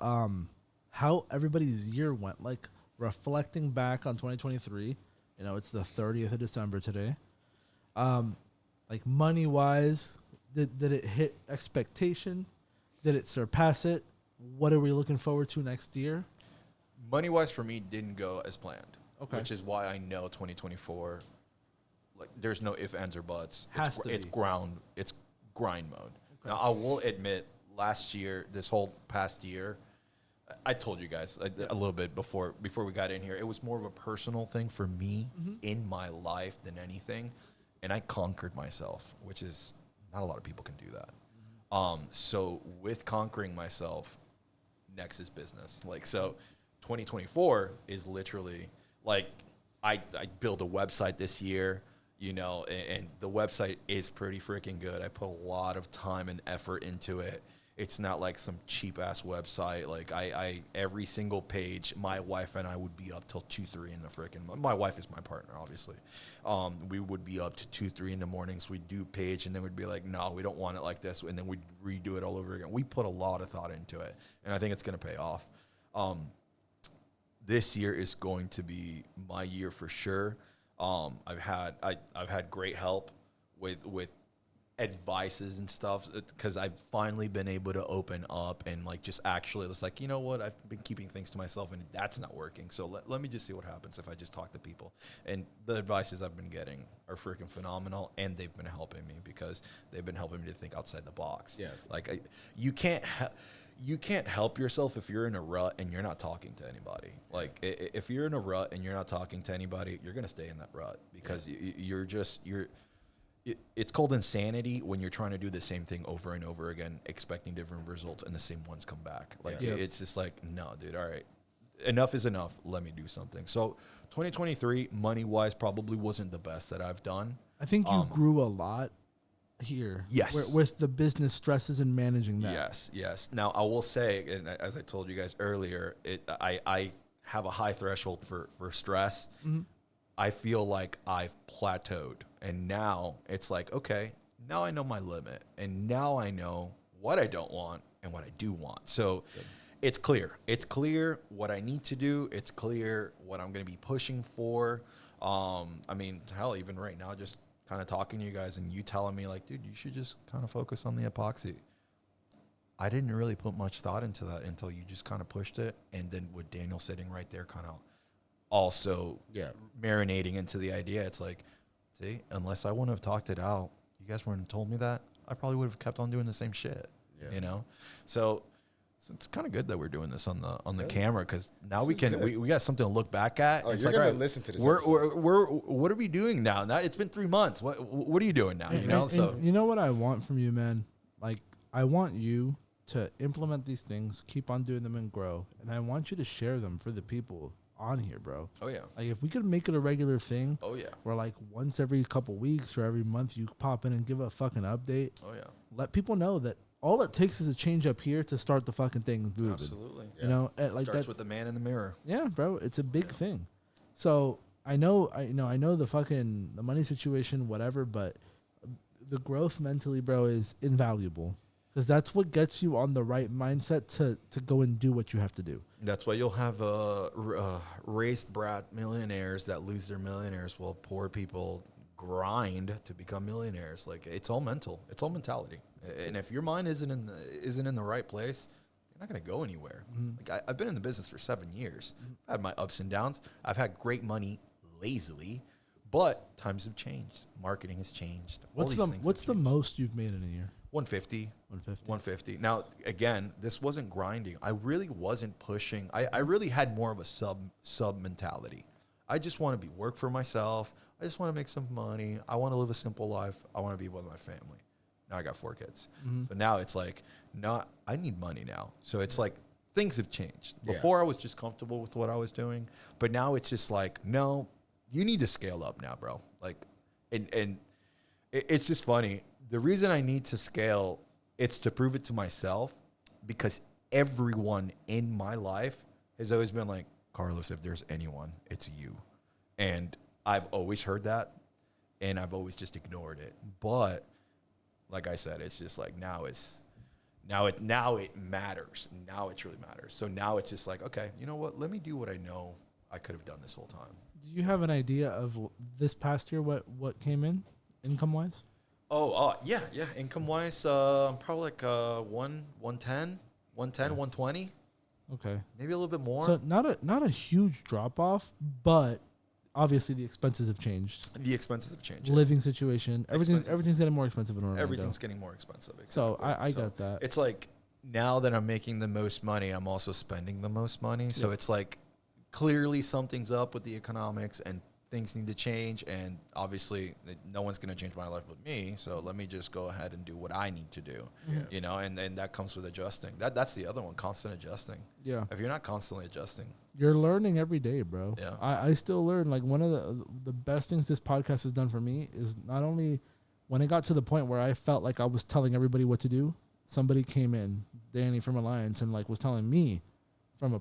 how everybody's year went. Like, reflecting back on 2023, you know, it's the 30th of December today. Like, money-wise, did it hit expectation? Did it surpass it? What are we looking forward to next year? Money-wise, for me, didn't go as planned. Okay. Which is why I know 2024, like, there's no ifs, ands, or buts. It's be. It's grind mode. Now, I will admit, last year, this whole past year, I told you guys a little bit before we got in here, it was more of a personal thing for me in my life than anything. And I conquered myself, which is not a lot of people can do that. So with conquering myself, next is business. Like, so 2024 is literally like I built a website this year, you know, and the website is pretty freaking good. I put a lot of time and effort into it. It's not like some cheap ass website. Like I every single page, my wife and I would be up till 2-3 in the freaking. My wife is my partner, obviously. We would be up to 2-3 in the mornings. We'd do page, and then we'd be like, no, we don't want it like this, and then we'd redo it all over again. We put a lot of thought into it, and I think it's gonna pay off. This year is going to be my year for sure. I've had great help with advices and stuff, because I've finally been able to open up and like just actually, it's like, you know what, I've been keeping things to myself and that's not working, so let me just see what happens if I just talk to people. And the advices I've been getting are freaking phenomenal, and they've been helping me because they've been helping me to think outside the box. Yeah. Like you can't you can't help yourself if you're in a rut and you're not talking to anybody. Like if you're in a rut and you're not talking to anybody, you're gonna stay in that rut because it's called insanity when you're trying to do the same thing over and over again, expecting different results, and the same ones come back. Like it's just like, no, dude. All right, enough is enough. Let me do something. So 2023, money wise, probably wasn't the best that I've done. I think you grew a lot here. Yes. With the business stresses and managing that. Yes. Now, I will say, and as I told you guys earlier, I have a high threshold for stress. Mm-hmm. I feel like I've plateaued. And now it's like, okay, now I know my limit. And now I know what I don't want and what I do want. So it's clear. It's clear what I need to do. It's clear what I'm going to be pushing for. I mean, hell, even right now, just kind of talking to you guys and you telling me like, dude, you should just kind of focus on the epoxy. I didn't really put much thought into that until you just kind of pushed it. And then with Daniel sitting right there kind of also marinating into the idea, it's like, see, unless I wouldn't have talked it out, you guys wouldn't have told me that, I probably would have kept on doing the same shit, you know? So it's kind of good that we're doing this on the camera because now we got something to look back at. Oh, it's you're like, gonna listen to this. What are we doing now? Now it's been 3 months. What are you doing now? And you know what I want from you, man? Like I want you to implement these things, keep on doing them, and grow. And I want you to share them for the people on here, bro. Oh yeah. Like if we could make it a regular thing. Oh yeah. Where like once every couple weeks or every month you pop in and give a fucking update. Oh yeah. Let people know that. All it takes is a change up here to start the fucking thing moving. Absolutely. You know, like starts with the man in the mirror. Yeah, bro, it's a big thing. So I know the money situation, whatever, but the growth mentally, bro, is invaluable because that's what gets you on the right mindset to go and do what you have to do. That's why you'll have raised brat millionaires that lose their millionaires while poor people grind to become millionaires. Like it's all mental. It's all mentality. And if your mind isn't in the right place, you're not going to go anywhere. Mm-hmm. Like I've been in the business for 7 years. Mm-hmm. I've had my ups and downs. I've had great money lazily, but times have changed. Marketing has changed. What's the most you've made in a year? 150. Now, again, this wasn't grinding. I really wasn't pushing. I really had more of a sub mentality. I just want to work for myself. I just want to make some money. I want to live a simple life. I want to be with my family. Now I got 4 kids. Mm-hmm. So now it's like, I need money now. So it's like things have changed. Before I was just comfortable with what I was doing. But now it's just like, no, you need to scale up now, bro. Like, and it's just funny. The reason I need to scale, it's to prove it to myself because everyone in my life has always been like, Carlos, if there's anyone, it's you. And I've always heard that and I've always just ignored it. But like I said, it's just like now it matters. Now it really matters. So now it's just like, okay, you know what? Let me do what I know I could have done this whole time. Do you have an idea of this past year what came in income wise? Yeah. Income wise, probably like 110, 120. Okay. Maybe a little bit more. So not a huge drop off, but obviously the expenses have changed. Living situation, everything's getting more expensive in Orlando. Everything's getting more expensive. Exactly. So I got that. It's like now that I'm making the most money, I'm also spending the most money. So it's like clearly something's up with the economics and things need to change. And obviously no one's going to change my life but me. So let me just go ahead and do what I need to do, you know, and that comes with adjusting. That's the other one, constant adjusting. Yeah. If you're not constantly adjusting, you're learning every day, bro. Yeah. I still learn. Like one of the best things this podcast has done for me is not only when it got to the point where I felt like I was telling everybody what to do, somebody came in, Danny from Alliance, and like was telling me from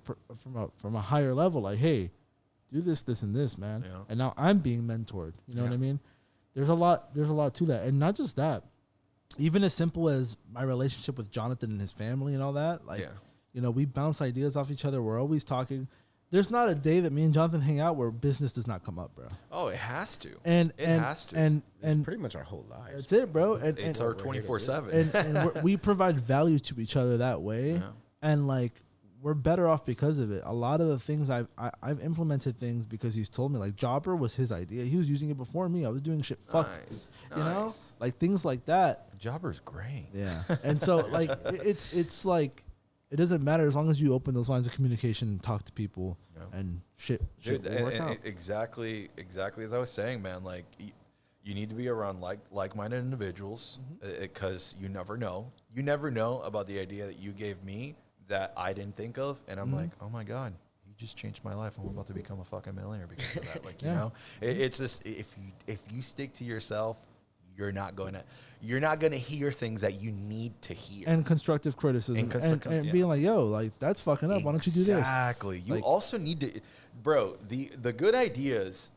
a higher level, like, hey, do this, and this, man. Yeah. And now I'm being mentored. You know what I mean? There's a lot to that. And not just that. Even as simple as my relationship with Jonathan and his family and all that. Like, you know, we bounce ideas off each other. We're always talking. There's not a day that me and Jonathan hang out where business does not come up, bro. Oh, it has to. And it's pretty much our whole lives. That's it, bro. And it's our 24/7. And we provide value to each other that way. Yeah. And like, we're better off because of it. A lot of the things I've implemented things because he's told me. Like Jobber was his idea. He was using it before me. I was doing shit. You know, like things like that. Jobber's great. Yeah, and so like it's like it doesn't matter as long as you open those lines of communication and talk to people and shit Dude, will work out. exactly as I was saying, man. Like, you need to be around like-minded individuals because you never know. You never know about the idea that you gave me that I didn't think of, and I'm like, oh my god, you just changed my life, and we're about to become a fucking millionaire because of that. Like, you know, it's just if you stick to yourself, you're not gonna hear things that you need to hear. And constructive criticism and being like, yo, like that's fucking up. Why don't you do this? Exactly. You also need to, bro. The good ideas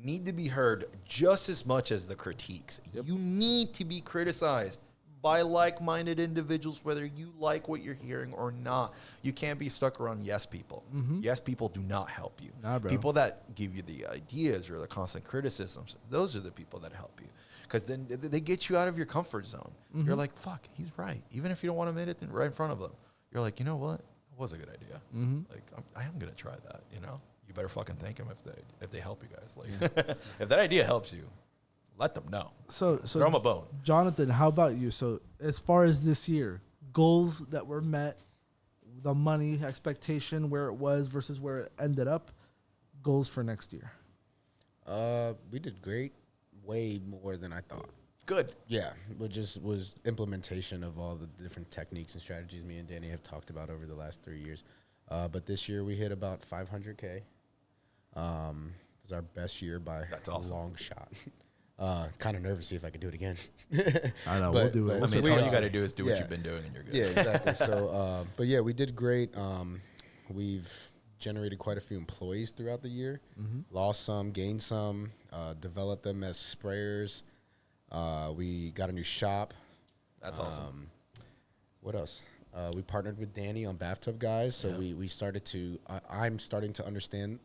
need to be heard just as much as the critiques. You need to be criticized by like-minded individuals, whether you like what you're hearing or not. You can't be stuck around yes people. Yes people do not help you. Nah, bro. People that give you the ideas or the constant criticisms, those are the people that help you. Because then they get you out of your comfort zone. You're like, fuck, he's right. Even if you don't want to admit it right in front of them, you're like, you know what? That was a good idea. Like, I am going to try that, you know? You better fucking thank them if they help you guys. Like, if that idea helps you, let them know. So throw them a bone. Jonathan, how about you? So as far as this year, goals that were met, the money expectation, where it was versus where it ended up, goals for next year. We did great, way more than I thought. Good. Yeah, but just was implementation of all the different techniques and strategies me and Danny have talked about over the last 3 years. But this year we hit about 500K. It was our best year by a long shot. Kind of nervous to see if I could do it again. I know, we'll do it. I mean, all you got to do is do what you've been doing and you're good. Yeah, exactly. So, but yeah, we did great. We've generated quite a few employees throughout the year. Lost some, gained some, developed them as sprayers. We got a new shop. That's awesome. What else? We partnered with Danny on BathTubGuys, so we started to. I'm starting to understand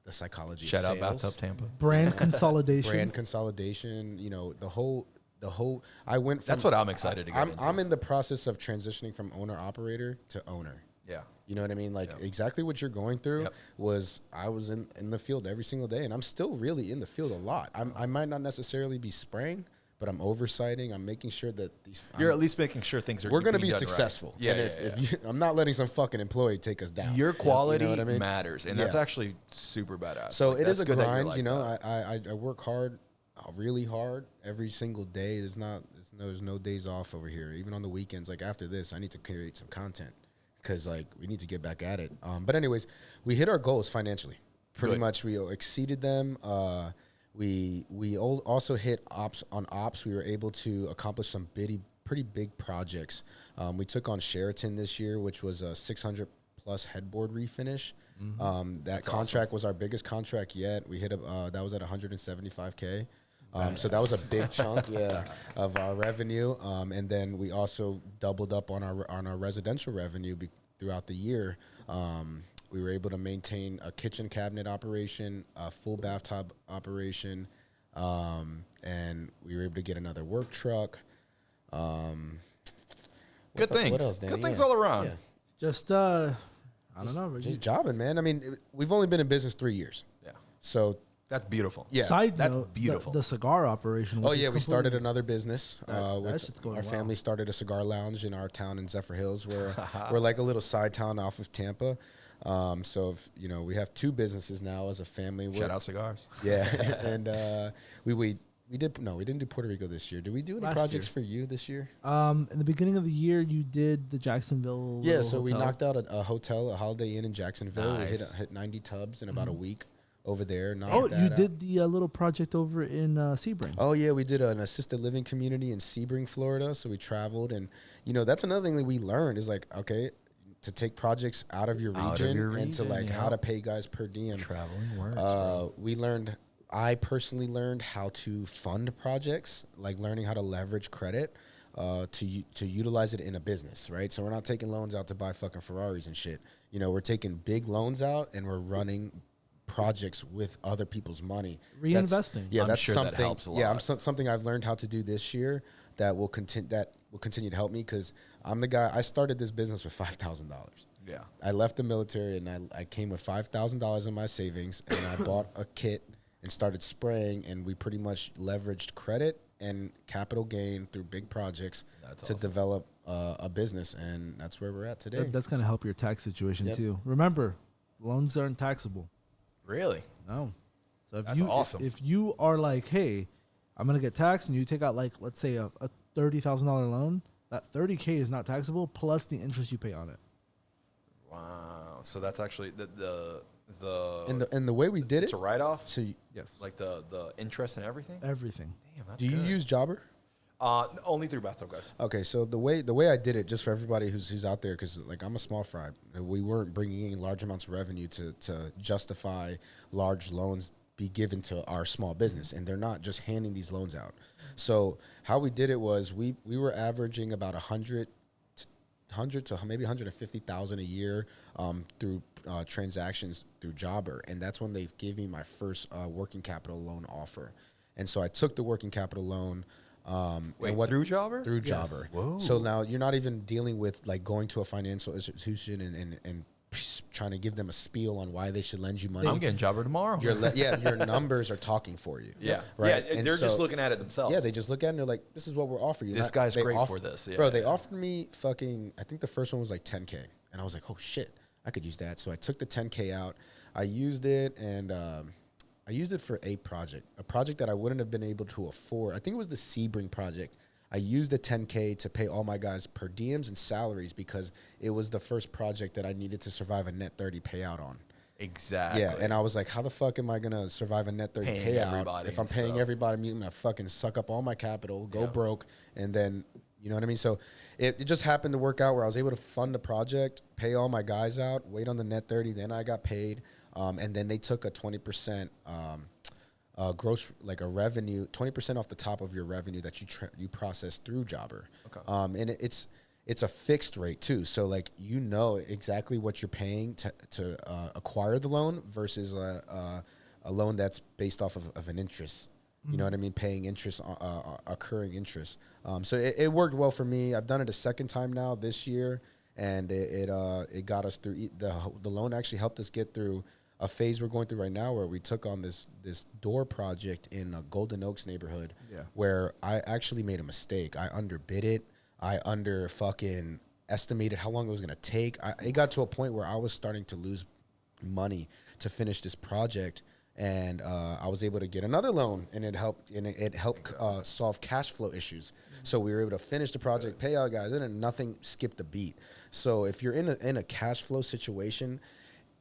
the psychology. Shout of out sales. Bathtub Tampa. Brand consolidation. Brand consolidation. You know, the whole. I went from. That's what I'm excited to get into. I'm in the process of transitioning from owner operator to owner. Yeah. You know what I mean? Like exactly what you're going through was I was in the field every single day, and I'm still really in the field a lot. I might not necessarily be spraying, but I'm oversighting. I'm making sure that you're at least making sure things are. We're going to be successful. Right. Yeah, and if I'm not letting some fucking employee take us down. Your quality you know what I mean? matters, and that's actually super badass. So like, it is a grind. Like you know, I work hard, really hard every single day. There's no days off over here. Even on the weekends, like after this, I need to create some content because like we need to get back at it. But anyways, we hit our goals financially. Pretty much, we exceeded them. We also hit ops. We were able to accomplish some pretty big projects. We took on Sheraton this year, which was a 600 plus headboard refinish. That contract was our biggest contract yet. We hit that was at 175K. So that was a big chunk, of our revenue. And then we also doubled up on our residential revenue throughout the year. We were able to maintain a kitchen cabinet operation, a full bathtub operation, and we were able to get another work truck. Good things. What else, Danny? Good things all around. Yeah. Just I don't know. Just jobbing, man. I mean, we've only been in business 3 years. Yeah. So that's beautiful. Yeah. Side That's note, beautiful. The cigar operation. Oh yeah, we started another business. That shit's going our well. family started a cigar lounge in our town in Zephyr Hills. We're like a little side town off of Tampa. So if, we have 2 businesses now as a family. Shout out cigars. Yeah, and we didn't do Puerto Rico this year. Did we do any projects for you this year? In the beginning of the year, you did the Jacksonville. Yeah, so we hotel. knocked out a hotel, a Holiday Inn in Jacksonville. Nice. We hit 90 tubs in about a week over there. You did the little project over in Sebring. Oh yeah, we did an assisted living community in Sebring, Florida. So we traveled, and that's another thing that we learned is like, okay, to take projects out of your region and to like how to pay guys per diem. Traveling works. I personally learned how to fund projects, like learning how to leverage credit to utilize it in a business, right? So we're not taking loans out to buy fucking Ferraris and shit. We're taking big loans out and we're running projects with other people's money. Reinvesting. I'm sure that helps a lot. Yeah, something I've learned how to do this year that will continue to help me because I'm the guy. I started this business with $5,000. Yeah. I left the military and I came with $5,000 in my savings and I bought a kit and started spraying, and we pretty much leveraged credit and capital gain through big projects That's to awesome. develop a business, and that's where we're at today. That's gonna help your tax situation Yep. too. Remember, loans aren't taxable. Really? No. So if That's you awesome. if you are like, hey, I'm gonna get taxed, and you take out like let's say a $30,000 loan, that $30K is not taxable plus the interest you pay on it. Wow. So that's actually the And the way we did it's it, a write off. so Yes. Like the interest and everything. Everything. Damn, that's do you good. use Jobber? Only through BathTubGuys. Okay, so the way I did it, just for everybody who's out there, because like I'm a small fry, we weren't bringing in large amounts of revenue to justify large loans be given to our small business, and they're not just handing these loans out. So how we did it was we were averaging about 100 to maybe 150,000 a year through transactions through Jobber, and that's when they gave me my first working capital loan offer, and so I took the working capital loan. Wait, and through Jobber? Through Yes. Jobber. Whoa. So now you're not even dealing with like going to a financial institution and trying to give them a spiel on why they should lend you money. I'm getting Jobber tomorrow. Your numbers are talking for you. yeah. Right. Yeah. And They're just so- looking at it themselves. Yeah, they just look at it and they're like, this is what we're offering you. This guy's they great for this. Yeah, bro, they yeah. offered me fucking, I think the first one was like 10K. And I was like, oh shit, I could use that. So I took the 10K out. I used it, and I used it for a project that I wouldn't have been able to afford. I think it was the Sebring project. I used the 10K to pay all my guys per diems and salaries because it was the first project that I needed to survive a net 30 payout on. Exactly. Yeah, and I was like, how the fuck am I going to survive a net 30 Paying payout everybody if I'm and paying stuff. everybody? I'm going to fucking suck up all my capital, go Yeah. broke, and then, you know what I mean? So it just happened to work out where I was able to fund the project, pay all my guys out, wait on the net 30, then I got paid, and then they took a 20% gross, like a revenue, 20% off the top of your revenue that you process through Jobber. Okay. And it's a fixed rate too. So like, you know exactly what you're paying to acquire the loan versus a loan that's based off of an interest. You know what I mean? Paying interest, occurring interest. So it worked well for me. I've done it a second time now this year, and it got us through. The loan actually helped us get through a phase we're going through right now where we took on this door project in a Golden Oaks neighborhood. Yeah. Where I actually made a mistake. I underbid it. I under fucking estimated how long it was going to take. It got to a point where I was starting to lose money to finish this project, and I was able to get another loan, and it helped solve cash flow issues. So we were able to finish the project, pay our guys, and then nothing skipped a beat. So if you're in a cash flow situation,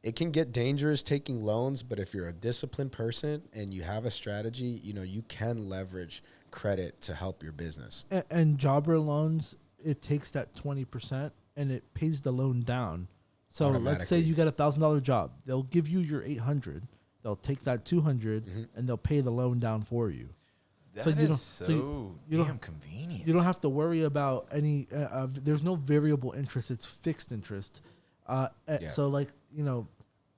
it can get dangerous taking loans, but if you're a disciplined person and you have a strategy, you know, you can leverage credit to help your business. And Jobber loans, it takes that 20% and it pays the loan down. So let's say Automatically. you get $1,000 job, they'll give you your 800. They'll take that 200 and they'll pay the loan down for you. That So you is don't- so so you don't- damn convenient. You don't have to worry about any. There's no variable interest; it's fixed interest. Yeah. So like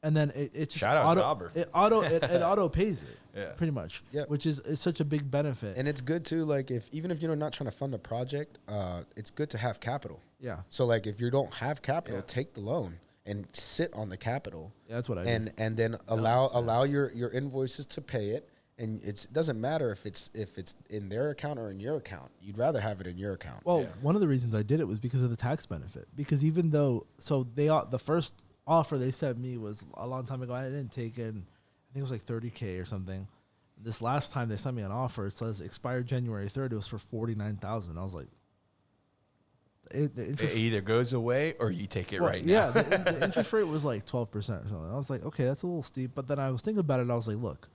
and then it just Shout out Jobber. it auto pays it. Yeah. Pretty much. Yep. Which is such a big benefit. And it's good too, like even if you're not trying to fund a project, it's good to have capital. yeah. So like if you don't have capital, Yeah. take the loan and sit on the capital. Yeah, that's what I do. And then allow your invoices to pay it. And it doesn't matter if it's in their account or in your account. You'd rather have it in your account. Well, Yeah. one of the reasons I did it was because of the tax benefit. Because even though, the first offer they sent me was a long time ago. I didn't take it. I think it was like $30K or something. This last time they sent me an offer, it says expired January 3rd. It was for $49,000. I was like, the interest. It either goes away or you take it Well, right yeah, now. the interest rate was like 12% or something. I was like, okay, that's a little steep. But then I was thinking about it. And I was like, look,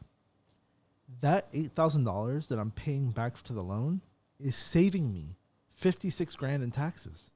that $8,000 that I'm paying back to the loan is saving me $56,000 in taxes.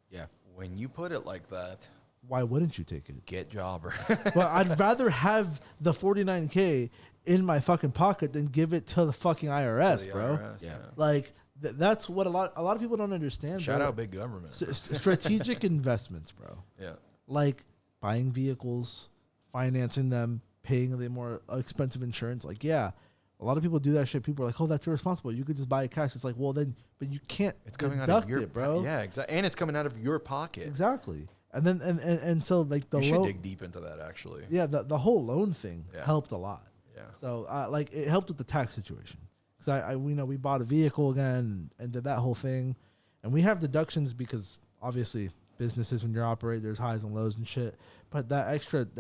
Yeah. When you put it like that, Why wouldn't you take it? get Jobber. Well, I'd rather have the $49K in my fucking pocket than give it to the fucking IRS, The bro. IRS, Yeah. Like that's what a lot of people don't understand. Shout bro. out big government. Strategic investments, bro. Yeah. Like buying vehicles, financing them, paying the more expensive insurance. Like, yeah, a lot of people do that shit. People are like, "Oh, that's irresponsible. You could just buy it cash." It's like, well, then, but you can't. It's coming out deduct of your it, bro. Yeah, exactly. And it's coming out of your pocket. Exactly. And then and so like the You should loan, dig deep into that actually. yeah, the whole loan thing Yeah. helped a lot. Yeah. So like it helped with the tax situation because we bought a vehicle again and did that whole thing, and we have deductions because obviously businesses when you're operating there's highs and lows and shit. But the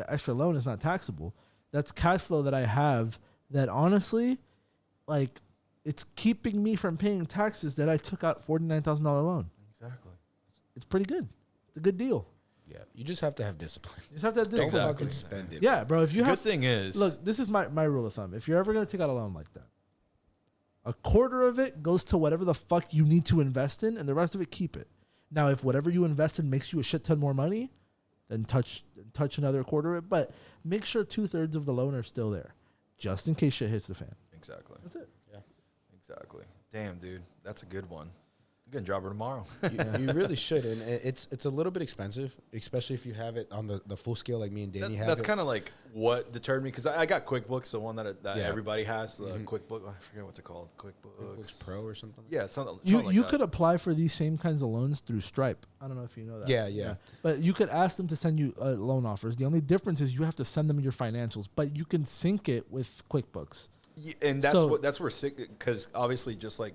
extra loan is not taxable. That's cash flow that I have that honestly, like, it's keeping me from paying taxes that I took out $49,000 loan. Exactly. It's pretty good. It's a good deal. Yeah, you just have to have discipline. You just have to have discipline. Don't fucking spend it. Yeah, bro. If you Good have, thing is, look, this is my rule of thumb. If you're ever gonna take out a loan like that, a quarter of it goes to whatever the fuck you need to invest in, and the rest of it keep it. Now, if whatever you invest in makes you a shit ton more money, then touch another quarter of it. But make sure 2/3 of the loan are still there, just in case shit hits the fan. exactly. That's it. Yeah, Exactly. Damn, dude, that's a good one. I'm gonna drop her tomorrow. you really should, and it's a little bit expensive, especially if you have it on the full scale like me and Danny have. That's it. kind of like what deterred me because I got QuickBooks, the one that Yeah. everybody has, the QuickBooks. I forget what they're called. QuickBooks Pro or something. Yeah, something. You like that. could apply for these same kinds of loans through Stripe. I don't know if you know that. Yeah. But you could ask them to send you loan offers. The only difference is you have to send them your financials, but you can sync it with QuickBooks. Yeah, and that's where sick because obviously just like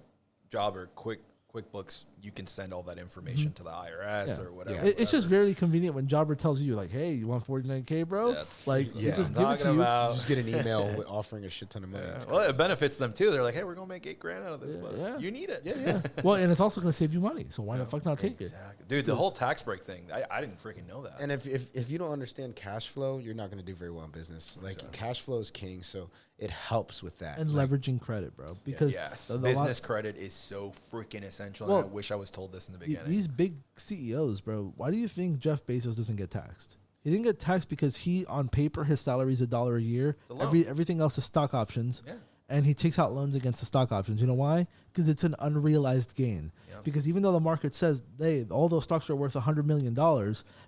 Job or QuickBooks, you can send all that information to the IRS or whatever. It's just very convenient when Jobber tells you like, "Hey, you want $49K, bro?" That's Like, what you I'm just give it to you. You just get an email with offering a shit ton of money. Yeah. Well, it benefits them too. They're like, "Hey, we're gonna make $8,000 out of this, but yeah. you need it." Yeah. Well, and it's also going to save you money. So why the fuck not take it? Exactly. Dude, the whole tax break thing, I didn't freaking know that. And if you don't understand cash flow, you're not going to do very well in business. Like cash flow is king, so it helps with that. And like, leveraging credit, bro. Because yes, the business credit is so freaking essential. Well, and I wish I was told this in the beginning. These big CEOs, bro. Why do you think Jeff Bezos doesn't get taxed? He didn't get taxed because on paper, his salary is $1 a year. Everything else is stock options. Yeah. And he takes out loans against the stock options. You know why? Because it's an unrealized gain. Yep. Because even though the market says all those stocks are worth $100 million,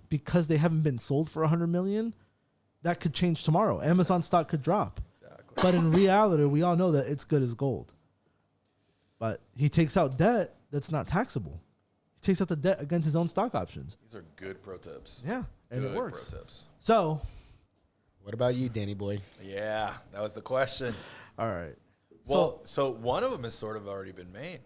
because they haven't been sold for $100 million, that could change tomorrow. Amazon stock could drop. Exactly. But in reality, we all know that it's good as gold. But he takes out debt that's not taxable. He takes out the debt against his own stock options. These are good pro tips. Yeah, and good it works. Pro tips. So, what about you, Danny boy? Yeah, that was the question. All right. Well, so one of them has sort of already been made.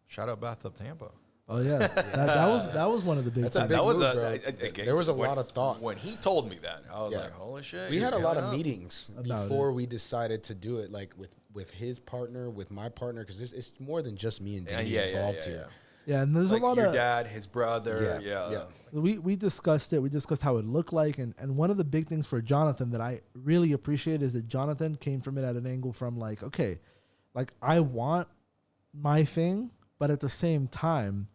Shout out Bathtub Tampa. Oh yeah, that was one of the big. That's a things. big That was move, there was a lot of thought. When he told me that, I was like, "Holy shit!" We he's had a lot coming of up. meetings About before we decided to do it, like with his partner, with my partner, because it's more than just me and Danny involved here. Yeah, and there's Like a lot your of dad, his brother. Yeah. we discussed it. We discussed how it looked like, and one of the big things for Jonathan that I really appreciate is that Jonathan came from it at an angle from like, okay, like I want my thing, but at the same time,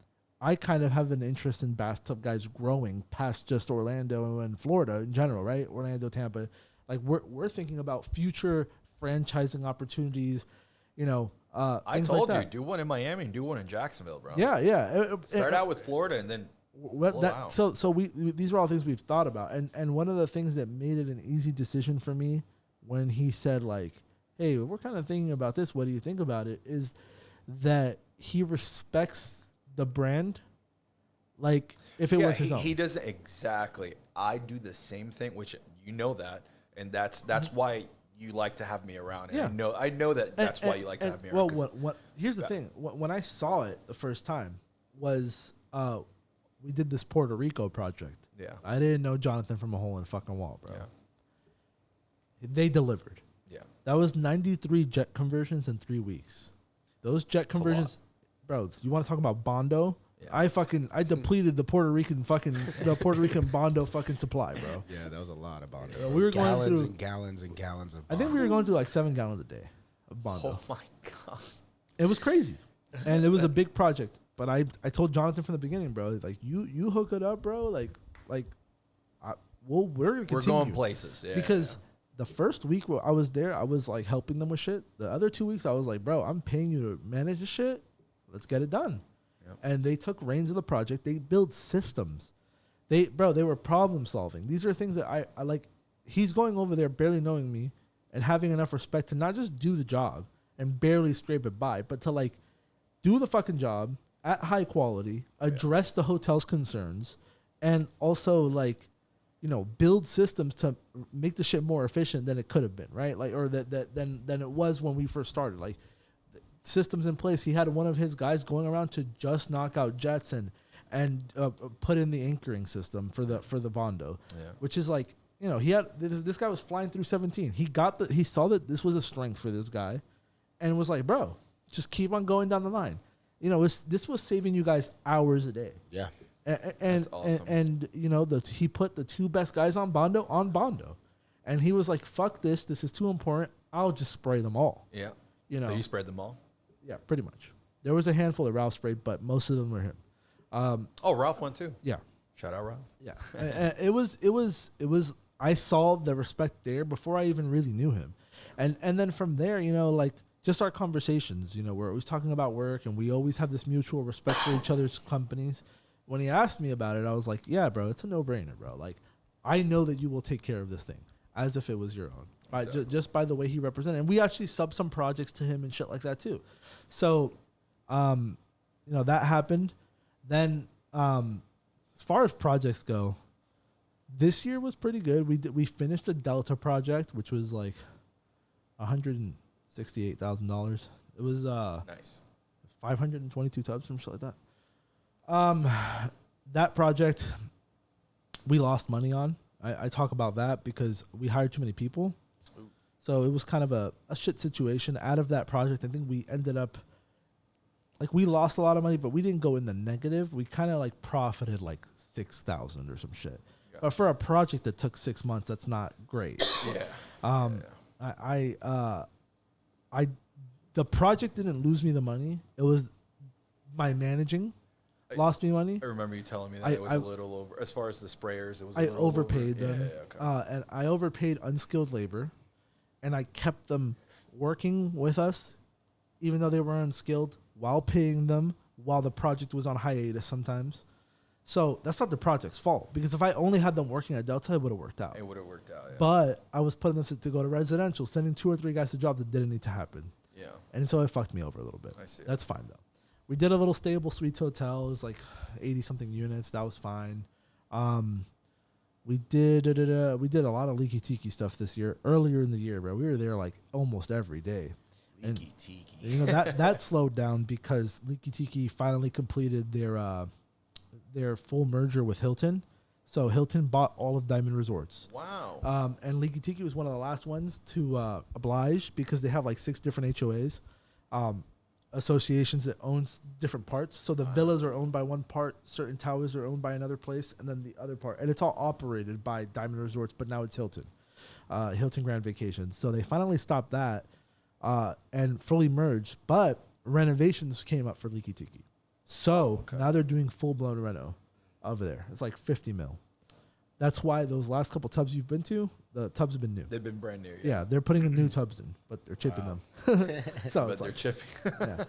I kind of have an interest in Bathtub Guys growing past just Orlando and Florida in general, right? Orlando, Tampa. Like we're thinking about future franchising opportunities, you know. I told you, do one in Miami and do one in Jacksonville, bro. Yeah. Start out with Florida and then out. So we these are all things we've thought about, and one of the things that made it an easy decision for me when he said like, "Hey, we're kind of thinking about this. What do you think about it?" is that he respects the brand, like if it was his own. He doesn't exactly. I do the same thing, which you know that, and that's why you like to have me around. And I know that that's why you like to have me around. Well, here's the thing. When I saw it the first time was we did this Puerto Rico project. Yeah. I didn't know Jonathan from a hole in a fucking wall, bro. Yeah. They delivered. Yeah. That was 93 jet conversions in 3 weeks. Those jet conversions, bro, you want to talk about Bondo? Yeah. I depleted the Puerto Rican Bondo fucking supply, bro. Yeah, that was a lot of Bondo. We were gallons going through and gallons and gallons of Bondo. I think we were going through like 7 gallons a day of Bondo. Oh my god. It was crazy. And it was a big project. But I told Jonathan from the beginning, bro, like you hook it up, bro, like we're gonna continue. We're going places. Yeah. Because the first week where I was there, I was like helping them with shit. The other 2 weeks I was like, bro, I'm paying you to manage this shit. Let's get it done. And they took reins of the project. They built systems. They were problem solving. These are things that I like. He's going over there barely knowing me and having enough respect to not just do the job and barely scrape it by, but to like do the fucking job at high quality, address the hotel's concerns, and also like, you know, build systems to make the shit more efficient than it could have been, right? Like, or than it was when we first started. Like, systems in place. He had one of his guys going around to just knock out jets and put in the anchoring system for the Bondo, which is like, you know, he had this guy was flying through 17. He saw that this was a strength for this guy, and was like, bro, just keep on going down the line. You know, this was saving you guys hours a day. Yeah. And awesome. and you know, he put the 2 best guys on Bondo, and he was like, fuck this. This is too important. I'll just spray them all. Yeah. You know. So you spread them all? Yeah, pretty much. There was a handful that Ralph sprayed, but most of them were him. Oh, Ralph went too. Yeah. Shout out Ralph. Yeah. It was. I saw the respect there before I even really knew him, and then from there, you know, like just our conversations, you know, we're always talking about work, and we always have this mutual respect for each other's companies. When he asked me about it, I was like, yeah, bro, it's a no-brainer, bro. Like, I know that you will take care of this thing as if it was your own. Exactly. Just by the way he represented. And we actually subbed some projects to him and shit like that too. So, you know, that happened. Then, as far as projects go, this year was pretty good. We finished the Delta project, which was like $168,000. It was Nice. 522 tubs and shit like that. That project we lost money on. I talk about that because we hired too many people. Ooh. So it was kind of a shit situation. Out of that project, I think we ended up, like, we lost a lot of money, but we didn't go in the negative. We kind of like profited like 6,000 or some shit. Yeah. But for a project that took 6 months, that's not great. Yeah. The project didn't lose me the money. It was my managing lost me money. I remember you telling me that it was a little over. As far as the sprayers, it was a little overpaid over. them. Yeah, okay. And I overpaid unskilled labor, and I kept them working with us, even though they were unskilled, while paying them while the project was on hiatus sometimes. So that's not the project's fault, because if I only had them working at Delta, it would have worked out. It would have worked out, yeah. But I was putting them to go to residential, sending 2 or 3 guys to jobs that didn't need to happen. Yeah. And so it fucked me over a little bit. I see. That's fine, though. We did a little stable suites hotel. It was like 80-something units. That was fine. We did a lot of leaky tiki stuff this year. Earlier in the year, bro, we were there like almost every day. Leaky tiki. You know, that slowed down because Leaky Tiki finally completed their full merger with Hilton. So Hilton bought all of Diamond Resorts. Wow. And Leaky Tiki was one of the last ones to oblige, because they have like 6 different HOAs. Associations that owns different parts. So the villas are owned by one part, certain towers are owned by another place, and then the other part. And it's all operated by Diamond Resorts, but now it's Hilton. Hilton Grand Vacations. So they finally stopped that and fully merged. But renovations came up for Leaky Tiki. So now they're doing full-blown reno over there. It's like 50 mil. That's why those last couple tubs you've been to, the tubs have been new. They've been brand new. Yeah, they're putting new tubs in, but they're chipping them. So but it's they're like, chipping. yeah.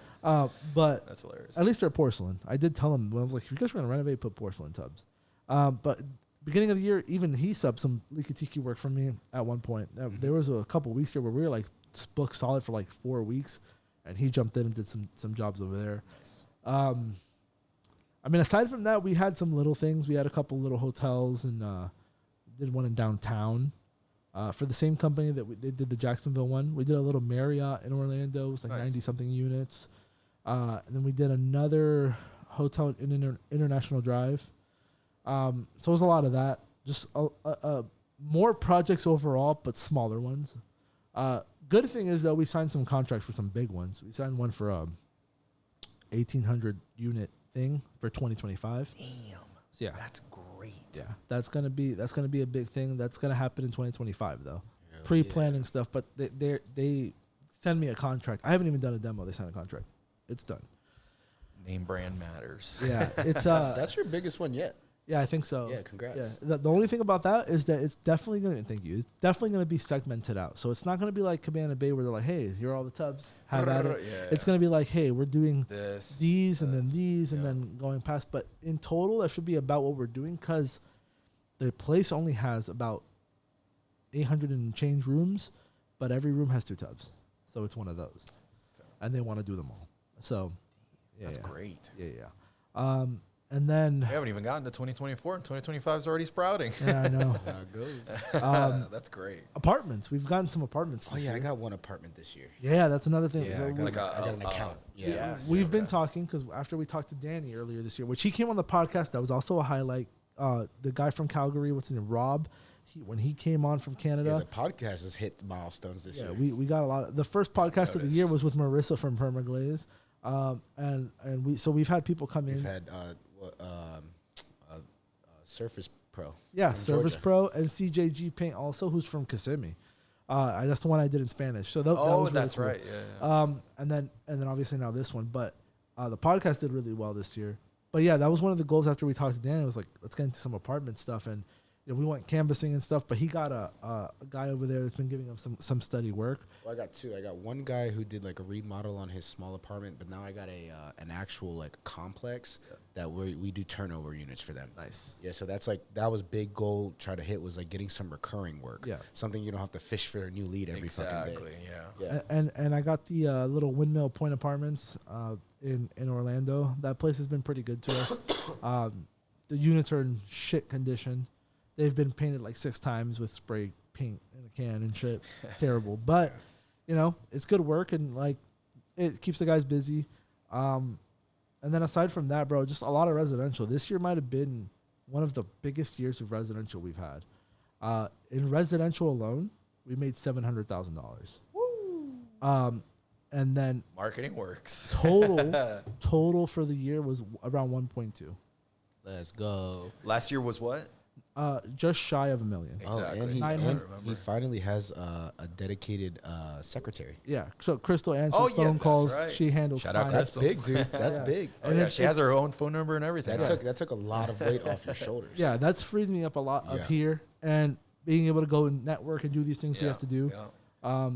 But That's hilarious. at least they're porcelain. I did tell him, when I was like, if you guys are going to renovate, put porcelain tubs. But beginning of the year, even he subbed some Leaky Tiki work for me at one point. There was a couple weeks there where we were like booked solid for like 4 weeks, and he jumped in and did some jobs over there. Nice. I mean, aside from that, we had some little things. We had a couple little hotels, and did one in downtown for the same company that they did the Jacksonville one. We did a little Marriott in Orlando. It was like 90-something units. And then we did another hotel in International Drive. So it was a lot of that. Just more projects overall, but smaller ones. Good thing is, though, we signed some contracts for some big ones. We signed one for 1,800 unit thing for 2025. Damn. So, yeah, that's great. Yeah, that's gonna be a big thing. That's gonna happen in 2025 though. Pre-planning stuff, but they send me a contract. I haven't even done a demo. They signed a contract. It's done. Name brand matters. Yeah, it's that's your biggest one yet. Yeah, I think so. Yeah, congrats. Yeah. The only thing about that is that it's definitely going to, thank you, it's definitely going to be segmented out. So it's not going to be like Cabana Bay where they're like, hey, here are all the tubs, have at it. Yeah, it's going to be like, hey, we're doing these and then these and then going past. But in total, that should be about what we're doing, because the place only has about 800 and change rooms, but every room has 2 tubs. So it's one of those. Okay. And they want to do them all. So, That's great. Yeah. And then We haven't even gotten to 2024, and 2025 is already sprouting. yeah, I know. How it goes. That's great. Apartments. We've gotten some apartments. Oh this yeah, I year. got one apartment this year. Yeah, that's another thing. Yeah, So I we- got an account. Yeah. Yes. We've been talking because after we talked to Danny earlier this year, which he came on the podcast, that was also a highlight. The guy from Calgary, what's his name, Rob, when he came on from Yeah, Canada. the podcast has hit milestones this year. We got a lot of the first podcast of the year was with Marissa from Permaglaze. And we've had people come We've in. had Surface Pro. Yeah, from Service Georgia. Pro and CJG Paint also, who's from Kissimmee. That's the one I did in Spanish. So that was really that's cool. right. Yeah. And then obviously now this one, but the podcast did really well this year. But yeah, that was one of the goals after we talked to Dan. It was like, let's get into some apartment stuff, and we went canvassing and stuff. But he got a guy over there that's been giving him some steady work. Well, I got two. I got one guy who did like a remodel on his small apartment, but now I got an actual like complex that we do turnover units for them. Nice. Yeah, so that was big goal try to hit was like getting some recurring work. Yeah. Something you don't have to fish for a new lead every fucking Exactly. day. Yeah. Yeah. And I got the little Windmill Point Apartments in Orlando. That place has been pretty good to us. The units are in shit condition. They've been painted like 6 times with spray paint in a can and shit. Terrible. But, it's good work, and like it keeps the guys busy. And then aside from that, bro, just a lot of residential. This year might have been one of the biggest years of residential we've had. In residential alone, we made $700,000. And then Marketing works. total for the year was around 1.2. Let's go. Last year was what? Just shy of $1 million. Exactly. And he, 900. he finally has a dedicated secretary. Yeah. So Crystal answers Oh, yeah, phone that's calls. right. She handles Shout out clients. That's big, dude. That's Yeah. big. Oh, And yeah, she has her it's- own phone number and everything. That took a lot of weight off your shoulders. Yeah, that's freed me up a lot up Yeah. here, and being able to go and network and do these things we have to do. Yeah.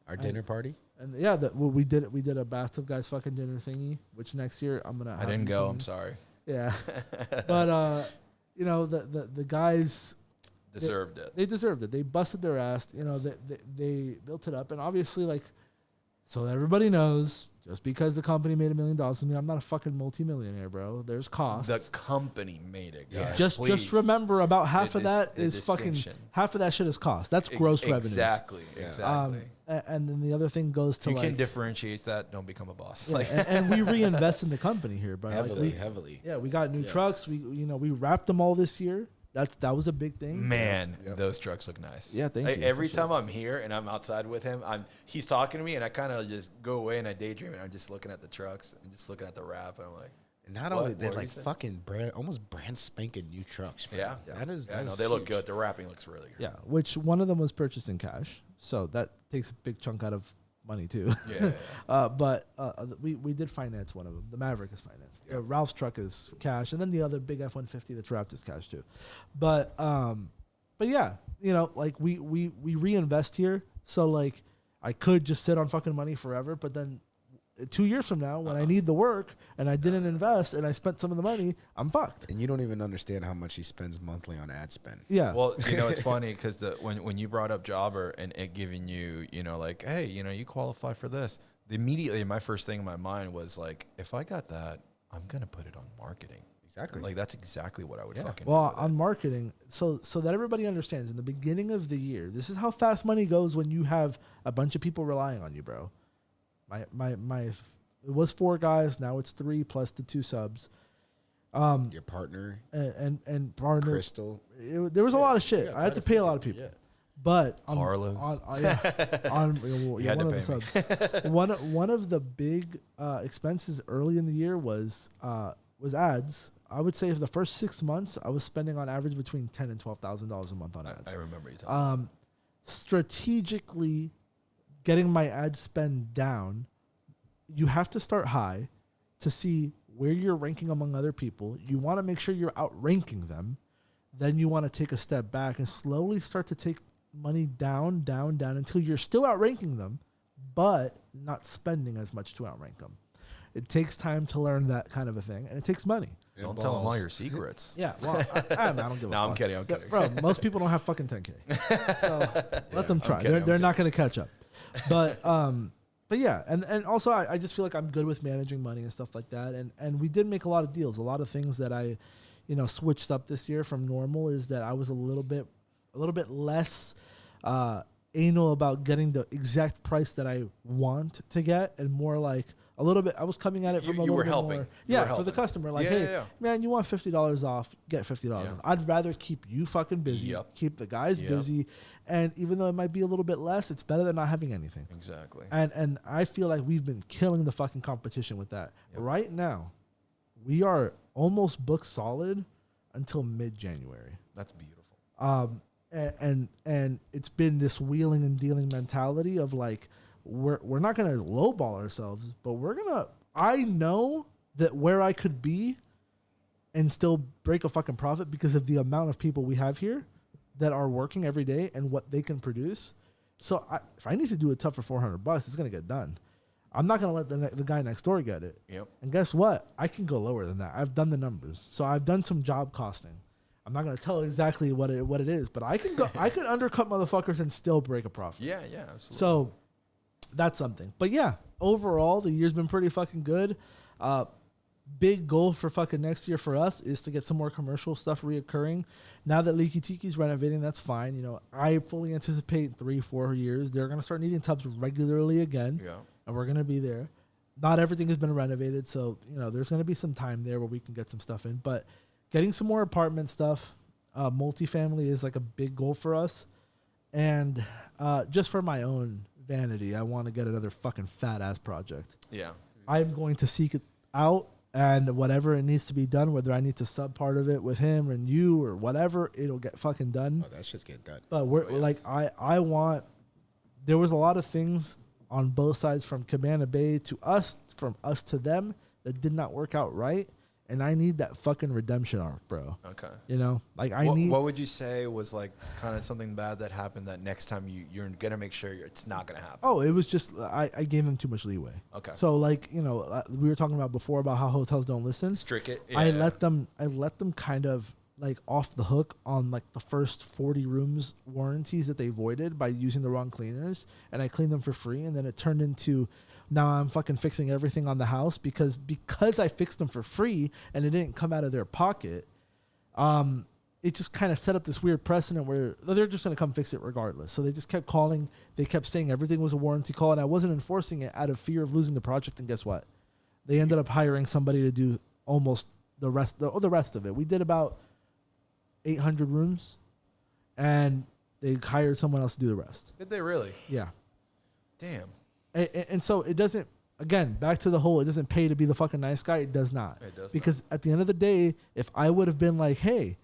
Our dinner party. And yeah, we did it. We did a BathTubGuys fucking dinner thingy, which next year I'm gonna. I didn't go. I'm sorry. Yeah, but the guys Deserved it. they deserved it. They busted their ass. They built it up, and obviously like, so that everybody knows, just because the company made $1 million doesn't mean I'm not a fucking multimillionaire, bro. There's costs. The company made it. Guys. just Please. remember about half of that the is fucking distinction. half of that shit is cost. That's gross revenues. Exactly. Yeah. Exactly. And then the other thing goes If to you like, can differentiate that, don't become a boss. yeah, Like, and we reinvest in the company here, bro. Heavily. Yeah, we got new Yeah. trucks. We wrapped them all this year. That was a big thing. man, Yep. those trucks look nice. Yeah, thank you, Every for sure. time I'm here and I'm outside with him, he's talking to me, and I kind of just go away and I daydream, and I'm just looking at the trucks and just looking at the wrap, and I'm like, And not What? only they're What were like you saying? fucking almost brand spanking new trucks. Man. yeah, That is. Yeah, that no, is they look huge. good. The wrapping looks really good. Yeah, which one of them was purchased in cash, so that takes a big chunk out of money too. Yeah. But we did finance one of them. The Maverick is financed. Yeah. Ralph's truck is cash, and then the other big F-150 that's wrapped is cash too. But yeah, like we reinvest here. So like I could just sit on fucking money forever, but then 2 years from now, when I need the work and I didn't invest and I spent some of the money, I'm fucked. And you don't even understand how much he spends monthly on ad spend. Yeah. Well, it's funny because when you brought up Jobber and it giving you, like, hey, you qualify for this. Immediately, my first thing in my mind was like, if I got that, I'm gonna put it on marketing. Exactly. Like that's exactly what I would fucking. Well, do with on it. marketing, so that everybody understands, in the beginning of the year, this is how fast money goes when you have a bunch of people relying on you, bro. It was 4 guys, now it's 3 plus the 2 subs. Your partner, And partner, Crystal. there was a lot of shit. Yeah, I had to pay a lot of people. Yeah. But Carlo. you had to one of pay the subs. one of the big expenses early in the year was ads. I would say for the first 6 months, I was spending on average between $10,000 and $12,000 a month on ads. I remember you talking. Strategically getting my ad spend down, you have to start high to see where you're ranking among other people. You want to make sure you're outranking them. Then you want to take a step back and slowly start to take money down until you're still outranking them, but not spending as much to outrank them. It takes time to learn that kind of a thing, and it takes money. Don't tell them all your secrets. Yeah, well, I don't give a fuck. No, I'm kidding. I'm kidding. Bro, most people don't have fucking 10K. So let them try. kidding, I'm They're not going to catch up. But But yeah, and also I just feel like I'm good with managing money and stuff like that. And we did make a lot of deals. A lot of things that I, switched up this year from normal is that I was a little bit less anal about getting the exact price that I want to get, and more like a little bit. I was coming at it from a little bit more. Yeah, for the customer. Like, hey, man, you want $50 off? Get $50 off. I'd rather keep you fucking busy, keep the guys busy, and even though it might be a little bit less, it's better than not having anything. Exactly. And I feel like we've been killing the fucking competition with that. Right now, we are almost booked solid until mid-January. That's beautiful. And it's been this wheeling and dealing mentality of like, we're not going to lowball ourselves, but I know that where I could be and still break a fucking profit because of the amount of people we have here that are working every day and what they can produce. So if I need to do it tough for $400, it's going to get done. I'm not going to let the guy next door get it. Yep. And guess what? I can go lower than that. I've done the numbers. So I've done some job costing. I'm not going to tell exactly what it is, but I can go. I could undercut motherfuckers and still break a profit. Yeah, absolutely. So that's something. But yeah, overall, the year's been pretty fucking good. Big goal for fucking next year for us is to get some more commercial stuff reoccurring. Now that Leaky Tiki's renovating, that's fine. I fully anticipate 3-4 years they're going to start needing tubs regularly again. Yeah. And we're going to be there. Not everything has been renovated, so there's going to be some time there where we can get some stuff in. But getting some more apartment stuff, multifamily is like a big goal for us. And just for my own vanity, I want to get another fucking fat-ass project. Yeah. I'm going to seek it out, and whatever it needs to be done, whether I need to sub part of it with him and you or whatever, it'll get fucking done. Oh, that shit's get done. But I want, there was a lot of things on both sides from Cabana Bay to us, from us to them, that did not work out right. And I need that fucking redemption arc, bro. Okay. What would you say was like kind of something bad that happened that next time you're going to make sure it's not going to happen? Oh, it was just, I gave him too much leeway. Okay. So we were talking about before about how hotels don't listen. Strict it. Yeah, I let them kind of like off the hook on like the first 40 rooms warranties that they voided by using the wrong cleaners, and I cleaned them for free, and then it turned into now I'm fucking fixing everything on the house because I fixed them for free and it didn't come out of their pocket. It just kind of set up this weird precedent where they're just going to come fix it regardless. So they just kept calling. They kept saying everything was a warranty call, and I wasn't enforcing it out of fear of losing the project. And guess what? They ended up hiring somebody to do almost the rest of it. We did about 800 rooms, and they hired someone else to do the rest. Did they really? Yeah. Damn. And so it doesn't, again, back to the whole, it doesn't pay to be the fucking nice guy. It does not. It does because at the end of the day, if I would have been like, hey,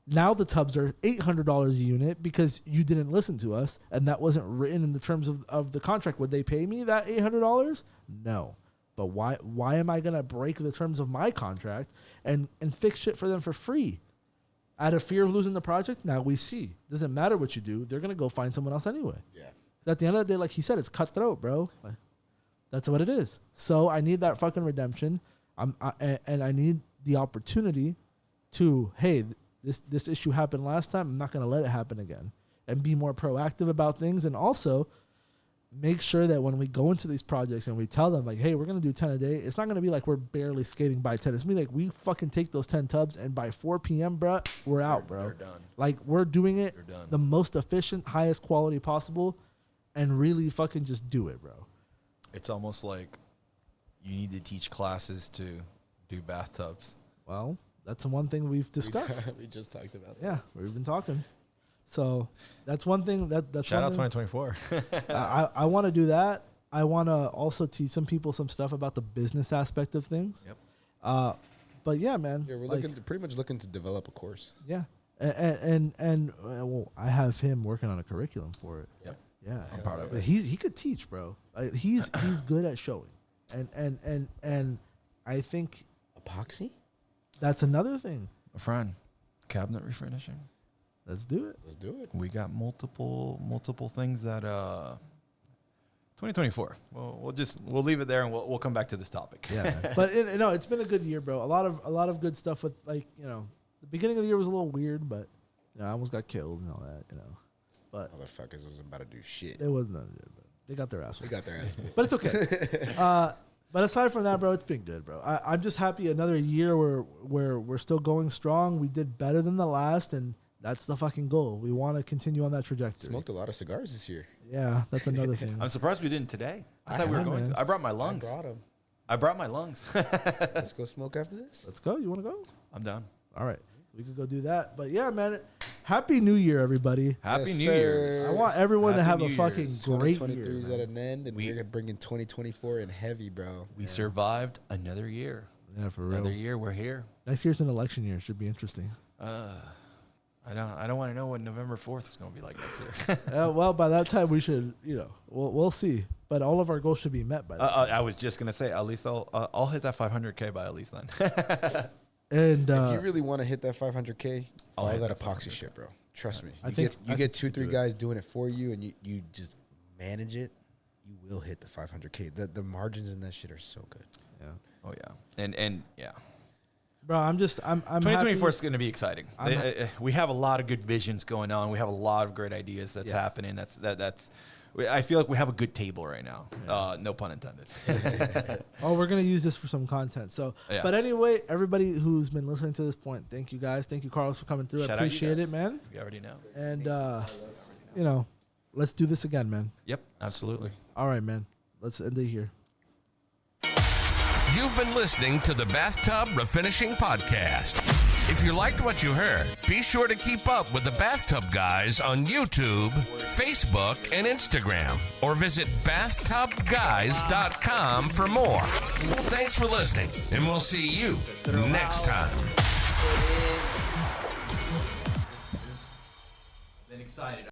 now the tubs are $800 a unit because you didn't listen to us, and that wasn't written in the terms of the contract, would they pay me that $800? No. But why am I going to break the terms of my contract and fix shit for them for free? Out of fear of losing the project? Now we see. Doesn't matter what you do. They're going to go find someone else anyway. Yeah. At the end of the day, like he said, it's cutthroat, bro. That's what it is. So I need that fucking redemption. And I need the opportunity to, hey, this issue happened last time. I'm not going to let it happen again. And be more proactive about things. And also make sure that when we go into these projects and we tell them, like, hey, we're going to do 10 a day, it's not going to be like we're barely skating by 10. It's going to be like we fucking take those 10 tubs, and by 4 p.m., bro, we're out, bro. They're done. Like, we're doing it the most efficient, highest quality possible, and really fucking just do it, bro. It's almost like you need to teach classes to do bathtubs. Well, that's the one thing we've discussed. We just talked about that. Yeah, we've been talking. So that's one thing. That's shout out 2024. I want to do that. I want to also teach some people some stuff about the business aspect of things. Yep. But yeah, man. Yeah, we're pretty much looking to develop a course. Yeah, and well, I have him working on a curriculum for it. Yep. Yeah, I'm proud of it. He could teach, bro. He's good at showing, and I think epoxy. That's another thing. A friend, cabinet refinishing. Let's do it. Let's do it. We got multiple things that 2024. Well, we'll leave it there, and we'll come back to this topic. Yeah, but it's been a good year, bro. A lot of good stuff with the beginning of the year was a little weird, but I almost got killed and all that, But motherfuckers was about to do shit. It wasn't none of it. They got their ass. They got their ass. But it's okay. But aside from that, bro, it's been good, bro. I'm just happy another year where we're still going strong. We did better than the last, and that's the fucking goal. We want to continue on that trajectory. Smoked a lot of cigars this year. Yeah, that's another thing. I'm surprised we didn't today. I thought we were going to. I brought my lungs. I brought my lungs. Let's go smoke after this. Let's go. You want to go? I'm down. All right. We could go do that. But yeah, man, Happy New Year, everybody. Happy Yes, New sir. Year's. I want everyone to have Happy a New fucking Year's. great 2023 is year. at an end, and we're bringing 2024 in heavy, bro. We survived another year. Yeah, for real. Another year, we're here. Next year's an election year. Should be interesting. I don't want to know what November 4th is going to be like next year. Well, by that time we should, we'll see. But all of our goals should be met by that. I was just going to say, at least I'll hit that 500K by at least then. And if you really want to hit that 500K, I'll follow hit that that epoxy shit, bro. Trust me. I You think- get I think 2-3 do it. guys doing it for you, and you just manage it. You will hit the 500K. The margins in that shit are so good. yeah. Oh, yeah. And yeah. Bro, I'm 2024 is happy. going to be exciting. I'm We have a lot of good visions going on. We have a lot of great ideas that's happening. I feel like we have a good table right now. No pun intended. Oh, we're gonna use this for some content. So, Yeah. but anyway, everybody who's been listening to this point, thank you guys. Thank you, Carlos, for coming through. Shout I out you appreciate guys. it, man. You already know. And let's do this again, man. Yep, absolutely. All right, man. Let's end it here. You've been listening to the Bathtub Refinishing Podcast. If you liked what you heard, be sure to keep up with the Bathtub Guys on YouTube, Facebook, and Instagram, or visit BathTubGuys.com for more. Thanks for listening, and we'll see you next time. Been excited.